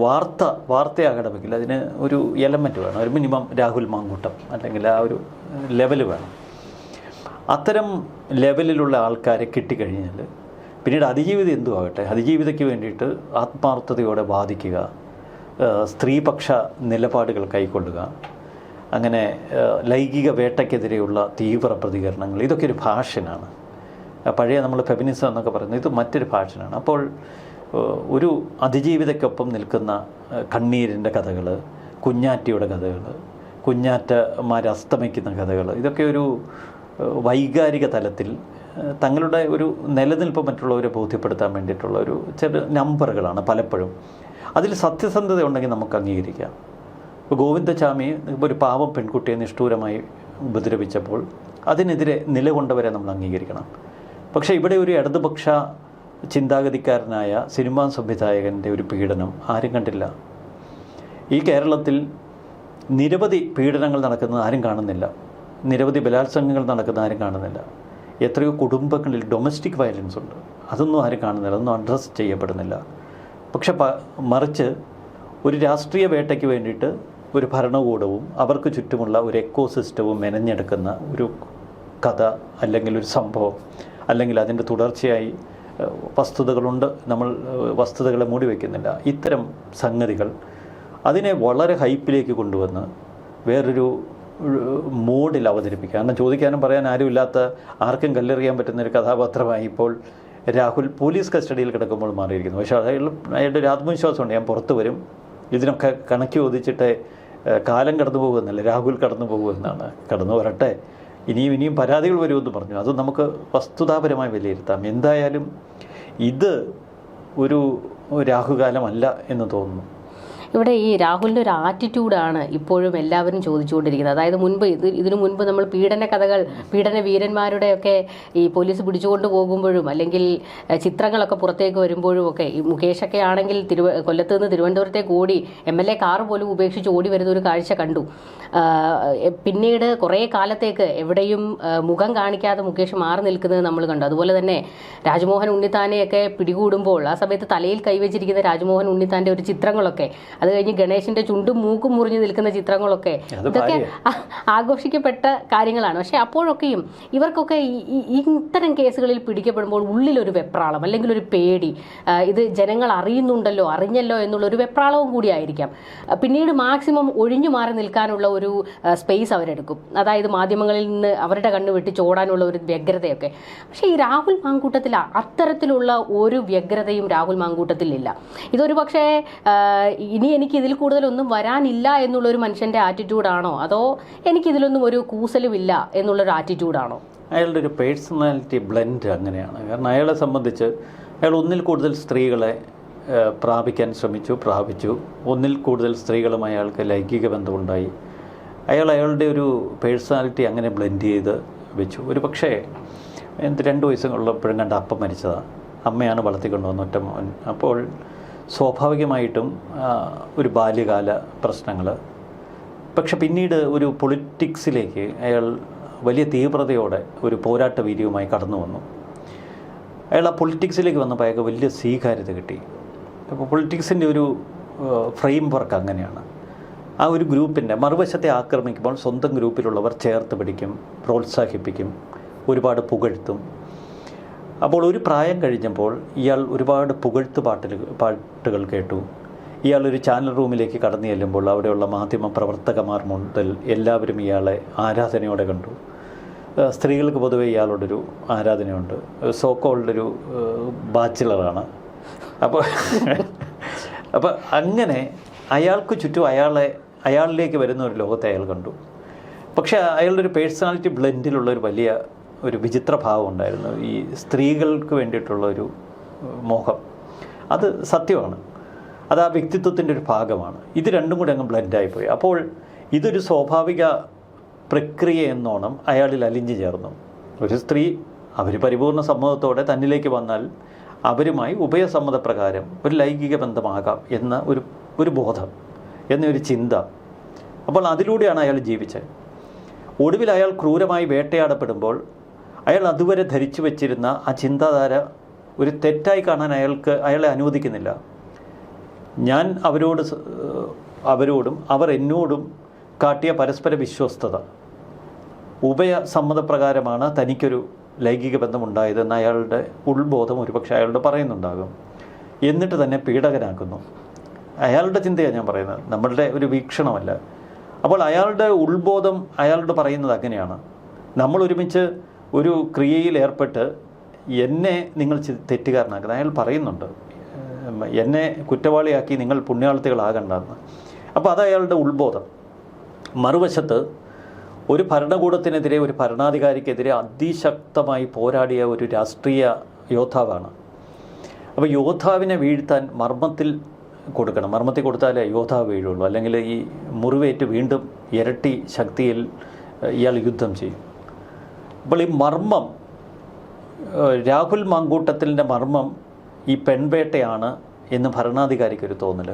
വാർത്തയാകണമെങ്കിൽ അതിന് ഒരു എലമെൻറ്റ് വേണം, ഒരു മിനിമം രാഹുൽ മാങ്കൂട്ടം അല്ലെങ്കിൽ ആ ഒരു ലെവൽ വേണം. അത്തരം ലെവലിലുള്ള ആൾക്കാരെ കിട്ടിക്കഴിഞ്ഞാൽ പിന്നീട് അതിജീവിത എന്തു ആകട്ടെ, അതിജീവിതയ്ക്ക് വേണ്ടിയിട്ട് ആത്മാർത്ഥതയോടെ വാദിക്കുക, സ്ത്രീപക്ഷ നിലപാടുകൾ കൈക്കൊള്ളുക, അങ്ങനെ ലൈംഗിക വേട്ടയ്ക്കെതിരെയുള്ള തീവ്ര പ്രതികരണങ്ങൾ, ഇതൊക്കെ ഒരു ഭാഷനാണ്. പഴയ നമ്മൾ ഫെമിനിസം എന്നൊക്കെ പറയുന്നത് ഇത് മറ്റൊരു ഭാഷനാണ്. അപ്പോൾ ഒരു അതിജീവിതയ്ക്കൊപ്പം നിൽക്കുന്ന കണ്ണീരിൻ്റെ കഥകൾ, കുഞ്ഞാറ്റയുടെ കഥകൾ, കുഞ്ഞാറ്റമാർ അസ്തമിക്കുന്ന കഥകൾ, ഇതൊക്കെ ഒരു വൈകാരിക തലത്തിൽ തങ്ങളുടെ ഒരു നിലനിൽപ്പ് മറ്റുള്ളവരെ ബോധ്യപ്പെടുത്താൻ വേണ്ടിയിട്ടുള്ള ഒരു ചെറിയ നമ്പറുകളാണ് പലപ്പോഴും. അതിൽ സത്യസന്ധത ഉണ്ടെങ്കിൽ നമുക്ക് അംഗീകരിക്കാം. ഇപ്പോൾ ഗോവിന്ദചാമി ഒരു പാവം പെൺകുട്ടിയെ നിഷ്ഠൂരമായി ഉപദ്രവിച്ചപ്പോൾ അതിനെതിരെ നിലകൊണ്ടവരെ നമ്മൾ അംഗീകരിക്കണം. പക്ഷേ ഇവിടെ ഒരു ഇടതുപക്ഷ ചിന്താഗതിക്കാരനായ സിനിമാ സംവിധായകൻ്റെ ഒരു പീഡനം ആരും കണ്ടില്ല. ഈ കേരളത്തിൽ നിരവധി പീഡനങ്ങൾ നടക്കുന്നത് ആരും കാണുന്നില്ല, നിരവധി ബലാത്സംഗങ്ങൾ നടക്കുന്ന ആരും കാണുന്നില്ല. എത്രയോ കുടുംബങ്ങളിൽ ഡൊമസ്റ്റിക് വയലൻസ് ഉണ്ട്, അതൊന്നും ആരും കാണുന്നില്ല, അതൊന്നും അഡ്രസ്സ് ചെയ്യപ്പെടുന്നില്ല. പക്ഷെ മറിച്ച് ഒരു രാഷ്ട്രീയ വേട്ടയ്ക്ക് വേണ്ടിയിട്ട് ഒരു ഭരണകൂടവും അവർക്ക് ചുറ്റുമുള്ള ഒരു എക്കോസിസ്റ്റവും മെനഞ്ഞെടുക്കുന്ന ഒരു കഥ അല്ലെങ്കിൽ ഒരു സംഭവം അല്ലെങ്കിൽ അതിൻ്റെ തുടർച്ചയായി വസ്തുതകളുണ്ട്, നമ്മൾ വസ്തുതകളെ മൂടി വയ്ക്കുന്നില്ല. ഇത്തരം സംഗതികൾ അതിനെ വളരെ ഹൈപ്പിലേക്ക് കൊണ്ടുവന്ന് വേറൊരു മോഡിൽ അവതരിപ്പിക്കുക. കാരണം ചോദിക്കാനും പറയാൻ ആരുമില്ലാത്ത ആർക്കും കല്ലെറിയാൻ പറ്റുന്നൊരു കഥാപാത്രമായി ഇപ്പോൾ രാഹുൽ പോലീസ് കസ്റ്റഡിയിൽ കിടക്കുമ്പോൾ മാറിയിരിക്കുന്നു. പക്ഷേ അയാളുടെ ഒരു ആത്മവിശ്വാസമുണ്ട്, ഞാൻ പുറത്തു വരും, ഇതിനൊക്കെ കണക്ക് ചോദിച്ചിട്ട് കാലം കടന്നു പോകുമെന്നല്ല, രാഹുൽ കടന്നു പോകുമെന്നാണ്. കടന്നു വരട്ടെ, ഇനിയും പരാതികൾ വരുമെന്ന് പറഞ്ഞു. അത് നമുക്ക് വസ്തുതാപരമായി വിലയിരുത്താം. എന്തായാലും ഇത് ഒരു രാഹുകാലമല്ല എന്ന് തോന്നുന്നു. ഇവിടെ ഈ രാഹുലിൻ്റെ ഒരു ആറ്റിറ്റ്യൂഡാണ് ഇപ്പോഴും എല്ലാവരും ചോദിച്ചുകൊണ്ടിരിക്കുന്നത്. അതായത് ഇതിനു മുൻപ് നമ്മൾ പീഡന വീരന്മാരുടെയൊക്കെ ഈ പോലീസ് പിടിച്ചുകൊണ്ട് പോകുമ്പോഴും അല്ലെങ്കിൽ ചിത്രങ്ങളൊക്കെ പുറത്തേക്ക് വരുമ്പോഴും ഒക്കെ ഈ മുകേഷൊക്കെ ആണെങ്കിൽ കൊല്ലത്ത് നിന്ന് തിരുവനന്തപുരത്തേക്ക് ഓടി MLA കാർ പോലും ഉപേക്ഷിച്ച് ഓടി വരുന്ന ഒരു കാഴ്ച കണ്ടു. പിന്നീട് കുറേ കാലത്തേക്ക് എവിടെയും മുഖം കാണിക്കാതെ മുകേഷ് മാറി നിൽക്കുന്നത് നമ്മൾ കണ്ടു. അതുപോലെ തന്നെ രാജ്മോഹൻ ഉണ്ണിത്താനെയൊക്കെ പിടികൂടുമ്പോൾ ആ സമയത്ത് തലയിൽ കൈവച്ചിരിക്കുന്ന രാജ്മോഹൻ ഉണ്ണിത്താൻ്റെ ഒരു ചിത്രങ്ങളൊക്കെ, അത് കഴിഞ്ഞ് ഗണേശിൻ്റെ ചുണ്ടും മൂക്കും മുറിഞ്ഞ് നിൽക്കുന്ന ചിത്രങ്ങളൊക്കെ, ഇതൊക്കെ ആഘോഷിക്കപ്പെട്ട കാര്യങ്ങളാണ്. പക്ഷേ അപ്പോഴൊക്കെയും ഇവർക്കൊക്കെ ഇത്തരം കേസുകളിൽ പിടിക്കപ്പെടുമ്പോൾ ഉള്ളിലൊരു വെപ്രാളം അല്ലെങ്കിൽ ഒരു പേടി, ഇത് ജനങ്ങൾ അറിഞ്ഞല്ലോ എന്നുള്ളൊരു വെപ്രാളവും കൂടിയായിരിക്കാം. പിന്നീട് മാക്സിമം ഒഴിഞ്ഞു മാറി നിൽക്കാനുള്ള ഒരു സ്പേസ് അവരെടുക്കും. അതായത് മാധ്യമങ്ങളിൽ നിന്ന് അവരുടെ കണ്ണ് വെട്ടിച്ചോടാനുള്ള ഒരു വ്യഗ്രതയൊക്കെ. പക്ഷേ ഈ രാഹുൽ മാങ്കൂട്ടത്തിൽ അത്തരത്തിലുള്ള ഒരു വ്യഗ്രതയും രാഹുൽ മാങ്കൂട്ടത്തിലില്ല. ഇതൊരു പക്ഷേ ഇനി എനിക്ക് ഇതിൽ കൂടുതലൊന്നും വരാനില്ല എന്നുള്ളൊരു മനുഷ്യൻ്റെ ആറ്റിറ്റ്യൂഡാണോ, അതോ എനിക്കിതിലൊന്നും ഒരു കൂസലുമില്ല എന്നുള്ളൊരു ആറ്റിറ്റ്യൂഡാണോ? അയാളുടെ ഒരു പേഴ്സണാലിറ്റി ബ്ലെൻഡ് അങ്ങനെയാണ്. കാരണം അയാളെ സംബന്ധിച്ച് അയാൾ ഒന്നിൽ കൂടുതൽ സ്ത്രീകളെ പ്രാപിക്കാൻ പ്രാപിച്ചു. ഒന്നിൽ കൂടുതൽ സ്ത്രീകളുമായി അയാൾക്ക് ലൈംഗിക ബന്ധമുണ്ടായി. അയാളുടെ ഒരു പേഴ്സണാലിറ്റി അങ്ങനെ ബ്ലെൻഡ് ചെയ്ത് വെച്ചു. ഒരു പക്ഷേ 2 വയസ്സുള്ളപ്പോഴും കണ്ട അപ്പം മരിച്ചതാണ്. അമ്മയാണ് വളർത്തിക്കൊണ്ട് വന്ന ഒറ്റ മോൻ. അപ്പോൾ സ്വാഭാവികമായിട്ടും ഒരു ബാല്യകാല പ്രശ്നങ്ങൾ. പക്ഷെ പിന്നീട് ഒരു പൊളിറ്റിക്സിലേക്ക് അയാൾ വലിയ തീവ്രതയോടെ ഒരു പോരാട്ട വീര്യവുമായി കടന്നു വന്നു. അയാൾ ആ പൊളിറ്റിക്സിലേക്ക് വന്നപ്പോൾ അയാൾക്ക് വലിയ സ്വീകാര്യത കിട്ടി. അപ്പോൾ പൊളിറ്റിക്സിൻ്റെ ഒരു ഫ്രെയിം വർക്ക് അങ്ങനെയാണ്. ആ ഒരു ഗ്രൂപ്പിൻ്റെ മറുവശത്തെ ആക്രമിക്കുമ്പോൾ സ്വന്തം ഗ്രൂപ്പിലുള്ളവർ ചേർത്ത് പിടിക്കും, പ്രോത്സാഹിപ്പിക്കും, ഒരുപാട് പുകഴ്ത്തും. അപ്പോൾ ഒരു പ്രായം കഴിഞ്ഞപ്പോൾ ഇയാൾ ഒരുപാട് പുകഴ്ത്ത് പാട്ടുകൾ കേട്ടു. ഇയാൾ ഒരു ചാനൽ റൂമിലേക്ക് കടന്നു ചെല്ലുമ്പോൾ അവിടെയുള്ള മാധ്യമ പ്രവർത്തകന്മാർ മുതൽ എല്ലാവരും ഇയാളെ ആരാധനയോടെ കണ്ടു. സ്ത്രീകൾക്ക് പൊതുവെ ഇയാളോടൊരു ആരാധനയുണ്ട്. സോക്കോൾഡൊരു ബാച്ചിലറാണ്. അപ്പോൾ അങ്ങനെ അയാൾക്ക് ചുറ്റും അയാളിലേക്ക് വരുന്ന ഒരു ലോകത്തെ അയാൾ കണ്ടു. പക്ഷേ അയാളുടെ ഒരു പേഴ്സണാലിറ്റി ബ്ലെൻഡിലുള്ള ഒരു വലിയ ഒരു വിചിത്ര ഭാവം ഉണ്ടായിരുന്നു. ഈ സ്ത്രീകൾക്ക് വേണ്ടിയിട്ടുള്ള ഒരു മോഹം, അത് സത്യമാണ്. അത് ആ വ്യക്തിത്വത്തിൻ്റെ ഒരു ഭാഗമാണ്. ഇത് രണ്ടും കൂടി അങ്ങ് ബ്ലെൻഡായിപ്പോയി. അപ്പോൾ ഇതൊരു സ്വാഭാവിക പ്രക്രിയ എന്നോണം അയാളിൽ അലിഞ്ഞു ചേർന്നു. ഒരു സ്ത്രീ അവർ പരിപൂർണ സമ്മതത്തോടെ തന്നിലേക്ക് വന്നാൽ അവരുമായി ഉഭയസമ്മതപ്രകാരം ഒരു ലൈംഗിക ബന്ധമാകാം എന്ന ഒരു ബോധം, എന്നൊരു ചിന്ത. അപ്പോൾ അതിലൂടെയാണ് അയാൾ ജീവിച്ചത്. ഒടുവിൽ അയാൾ ക്രൂരമായി വേട്ടയാടപ്പെടുമ്പോൾ അയാൾ അതുവരെ ധരിച്ചു വച്ചിരുന്ന ആ ചിന്താധാര ഒരു തെറ്റായി കാണാൻ അയാളെ അനുവദിക്കുന്നില്ല. ഞാൻ അവരോടും അവർ എന്നോടും കാട്ടിയ പരസ്പര വിശ്വസ്തത, ഉഭയസമ്മതപ്രകാരമാണ് തനിക്കൊരു ലൈംഗിക ബന്ധമുണ്ടായതെന്ന് അയാളുടെ ഉൾബോധം ഒരുപക്ഷെ അയാളുടെ പറയുന്നുണ്ടാകും. എന്നിട്ട് തന്നെ പീഡകനാക്കുന്നു. അയാളുടെ ചിന്തയാണ് ഞാൻ പറയുന്നത്, നമ്മളുടെ ഒരു വീക്ഷണമല്ല. അപ്പോൾ അയാളുടെ ഉൾബോധം അയാളോട് പറയുന്നത് അങ്ങനെയാണ്. നമ്മൾ ഒരുമിച്ച് ഒരു ക്രിയയിൽ ഏർപ്പെട്ട് എന്നെ നിങ്ങൾ തെറ്റുകാരനാക്കുന്നത് അയാൾ പറയുന്നുണ്ട്. എന്നെ കുറ്റവാളിയാക്കി നിങ്ങൾ പുണ്യാളത്തികളാകണ്ടെന്ന്. അപ്പോൾ അത് അയാളുടെ ഉൾബോധം. മറുവശത്ത് ഒരു ഭരണകൂടത്തിനെതിരെ, ഒരു ഭരണാധികാരിക്കെതിരെ അതിശക്തമായി പോരാടിയ ഒരു രാഷ്ട്രീയ യോദ്ധാവാണ്. അപ്പോൾ യോദ്ധാവിനെ വീഴ്ത്താൻ മർമ്മത്തിൽ കൊടുക്കണം. മർമ്മത്തിൽ കൊടുത്താലേ യോദ്ധാവ് വീഴുള്ളൂ. അല്ലെങ്കിൽ ഈ മുറിവേറ്റ് വീണ്ടും ഇരട്ടി ശക്തിയിൽ ഇയാൾ യുദ്ധം ചെയ്യും. അപ്പോൾ ഈ മർമ്മം, രാഹുൽ മാങ്കൂട്ടത്തിൻ്റെ മർമ്മം ഈ പെൺവേട്ടയാണ് എന്ന് ഭരണാധികാരിക്കൊരു തോന്നൽ.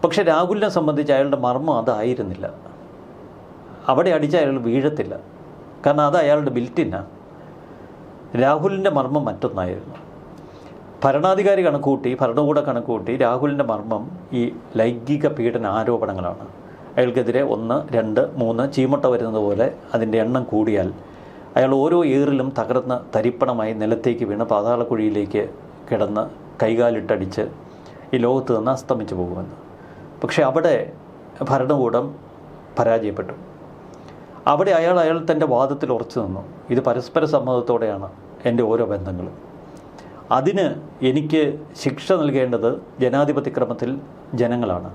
പക്ഷെ രാഹുലിനെ സംബന്ധിച്ച് അയാളുടെ മർമ്മം അതായിരുന്നില്ല. അവിടെ അടിച്ച അയാൾ വീഴത്തില്ല, കാരണം അത് അയാളുടെ ബിൽറ്റിനാണ്. രാഹുലിൻ്റെ മർമ്മം മറ്റൊന്നായിരുന്നു. ഭരണാധികാരി കണക്കുകൂട്ടി, ഭരണകൂട കണക്കുകൂട്ടി രാഹുലിൻ്റെ മർമ്മം ഈ ലൈംഗിക പീഡന ആരോപണങ്ങളാണ്. അയാൾക്കെതിരെ 1, 2, 3 ചീമുട്ട വരുന്നത് പോലെ അതിൻ്റെ എണ്ണം കൂടിയാൽ അയാൾ ഓരോ ഏറിലും തകർന്ന് തരിപ്പണമായി നിലത്തേക്ക് വീണ് പാതാളക്കുഴിയിലേക്ക് കിടന്ന് കൈകാലിട്ടടിച്ച് ഈ ലോകത്ത് നിന്ന് അസ്തമിച്ചു പോകുമെന്ന്. പക്ഷെ അവിടെ ഭരണകൂടം പരാജയപ്പെട്ടു. അവിടെ അയാൾ തൻ്റെ വാദത്തിൽ ഉറച്ചു നിന്നു. ഇത് പരസ്പര സമ്മതത്തോടെയാണ് എൻ്റെ ഓരോ ബന്ധങ്ങളും. അതിന് എനിക്ക് ശിക്ഷ നൽകേണ്ടത് ജനാധിപത്യക്രമത്തിൽ ജനങ്ങളാണ്.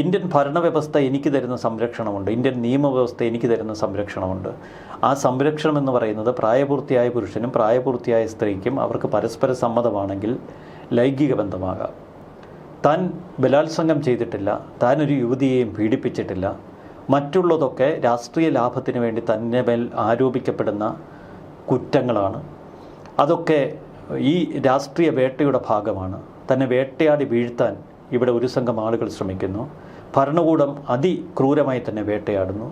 ഇന്ത്യൻ ഭരണവ്യവസ്ഥ എനിക്ക് തരുന്ന സംരക്ഷണമുണ്ട്, ഇന്ത്യൻ നിയമവ്യവസ്ഥ എനിക്ക് തരുന്ന സംരക്ഷണമുണ്ട്. ആ സംരക്ഷണം എന്ന് പറയുന്നത് പ്രായപൂർത്തിയായ പുരുഷനും പ്രായപൂർത്തിയായ സ്ത്രീക്കും അവർക്ക് പരസ്പര സമ്മതമാണെങ്കിൽ ലൈംഗിക ബന്ധമാകാം. താൻ ബലാത്സംഗം ചെയ്തിട്ടില്ല, താനൊരു യുവതിയെയും പീഡിപ്പിച്ചിട്ടില്ല. മറ്റുള്ളതൊക്കെ രാഷ്ട്രീയ ലാഭത്തിന് വേണ്ടി തന്നെ മേൽ ആരോപിക്കപ്പെടുന്ന കുറ്റങ്ങളാണ്. അതൊക്കെ ഈ രാഷ്ട്രീയ വേട്ടയുടെ ഭാഗമാണ്. തന്നെ വേട്ടയാടി വീഴ്ത്താൻ ഇവിടെ ഒരു സംഘം ആളുകൾ ശ്രമിക്കുന്നു. ഭരണകൂടം അതിക്രൂരമായി തന്നെ വേട്ടയാടുന്നു.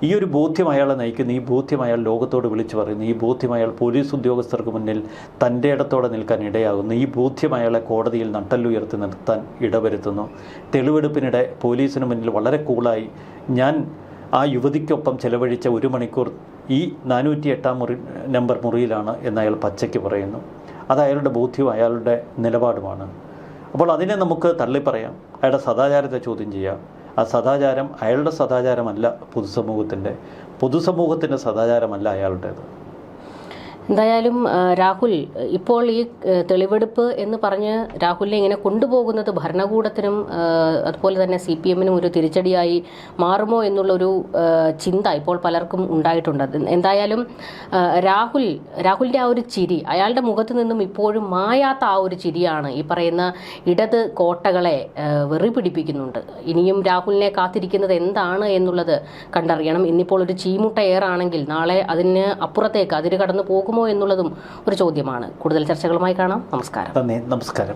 ഈ ഒരു ബോധ്യം അയാളെ നയിക്കുന്നു. ഈ ബോധ്യം അയാൾ ലോകത്തോട് വിളിച്ചു പറയുന്നു. ഈ ബോധ്യം അയാൾ പോലീസ് ഉദ്യോഗസ്ഥർക്ക് മുന്നിൽ തൻ്റെ ഇടത്തോടെ നിൽക്കാൻ ഇടയാകുന്നു. ഈ ബോധ്യം അയാളെ കോടതിയിൽ നട്ടല്ലുയർത്തി നിർത്താൻ ഇടവരുത്തുന്നു. തെളിവെടുപ്പിനിടെ പോലീസിന് മുന്നിൽ വളരെ കൂളായി ഞാൻ ആ യുവതിക്കൊപ്പം ചെലവഴിച്ച 1 മണിക്കൂർ ഈ 408 നമ്പർ മുറിയിലാണ് എന്ന് അയാൾ പച്ചയ്ക്ക് പറയുന്നു. അത് അയാളുടെ ബോധ്യവും അയാളുടെ നിലപാടുമാണ്. അപ്പോൾ അതിനെ നമുക്ക് തള്ളിപ്പറയാം, അയാളുടെ സദാചാരത്തെ ചോദ്യം ചെയ്യാം. ആ സദാചാരം അയാളുടെ സദാചാരമല്ല, പൊതുസമൂഹത്തിൻ്റെ സദാചാരമല്ല അയാളുടേത്. എന്തായാലും രാഹുൽ ഇപ്പോൾ ഈ തെളിവെടുപ്പ് എന്ന് പറഞ്ഞ് രാഹുലിനെ ഇങ്ങനെ കൊണ്ടുപോകുന്നത് ഭരണകൂടത്തിനും അതുപോലെ തന്നെ CPM-നും ഒരു തിരിച്ചടിയായി മാറുമോ എന്നുള്ളൊരു ചിന്ത ഇപ്പോൾ പലർക്കും ഉണ്ടായിട്ടുണ്ട്. എന്തായാലും രാഹുലിൻ്റെ ആ ഒരു ചിരി, അയാളുടെ മുഖത്ത് നിന്നും ഇപ്പോഴും മായാത്ത ആ ഒരു ചിരിയാണ് ഈ പറയുന്ന ഇടത് കോട്ടകളെ വെറി പിടിപ്പിക്കുന്നുണ്ട്. ഇനിയും രാഹുലിനെ കാത്തിരിക്കുന്നത് എന്താണ് എന്നുള്ളത് കണ്ടറിയണം. ഇന്നിപ്പോൾ ഒരു ചീമുട്ട ഏറാണെങ്കിൽ നാളെ അതിന് അപ്പുറത്തേക്ക് അതിര് കടന്നു പോകുമോ എന്നുള്ളതും ഒരു ചോദ്യമാണ്. കൂടുതൽ ചർച്ചകളുമായി കാണാം. നമസ്കാരം. നന്ദി. നമസ്കാരം.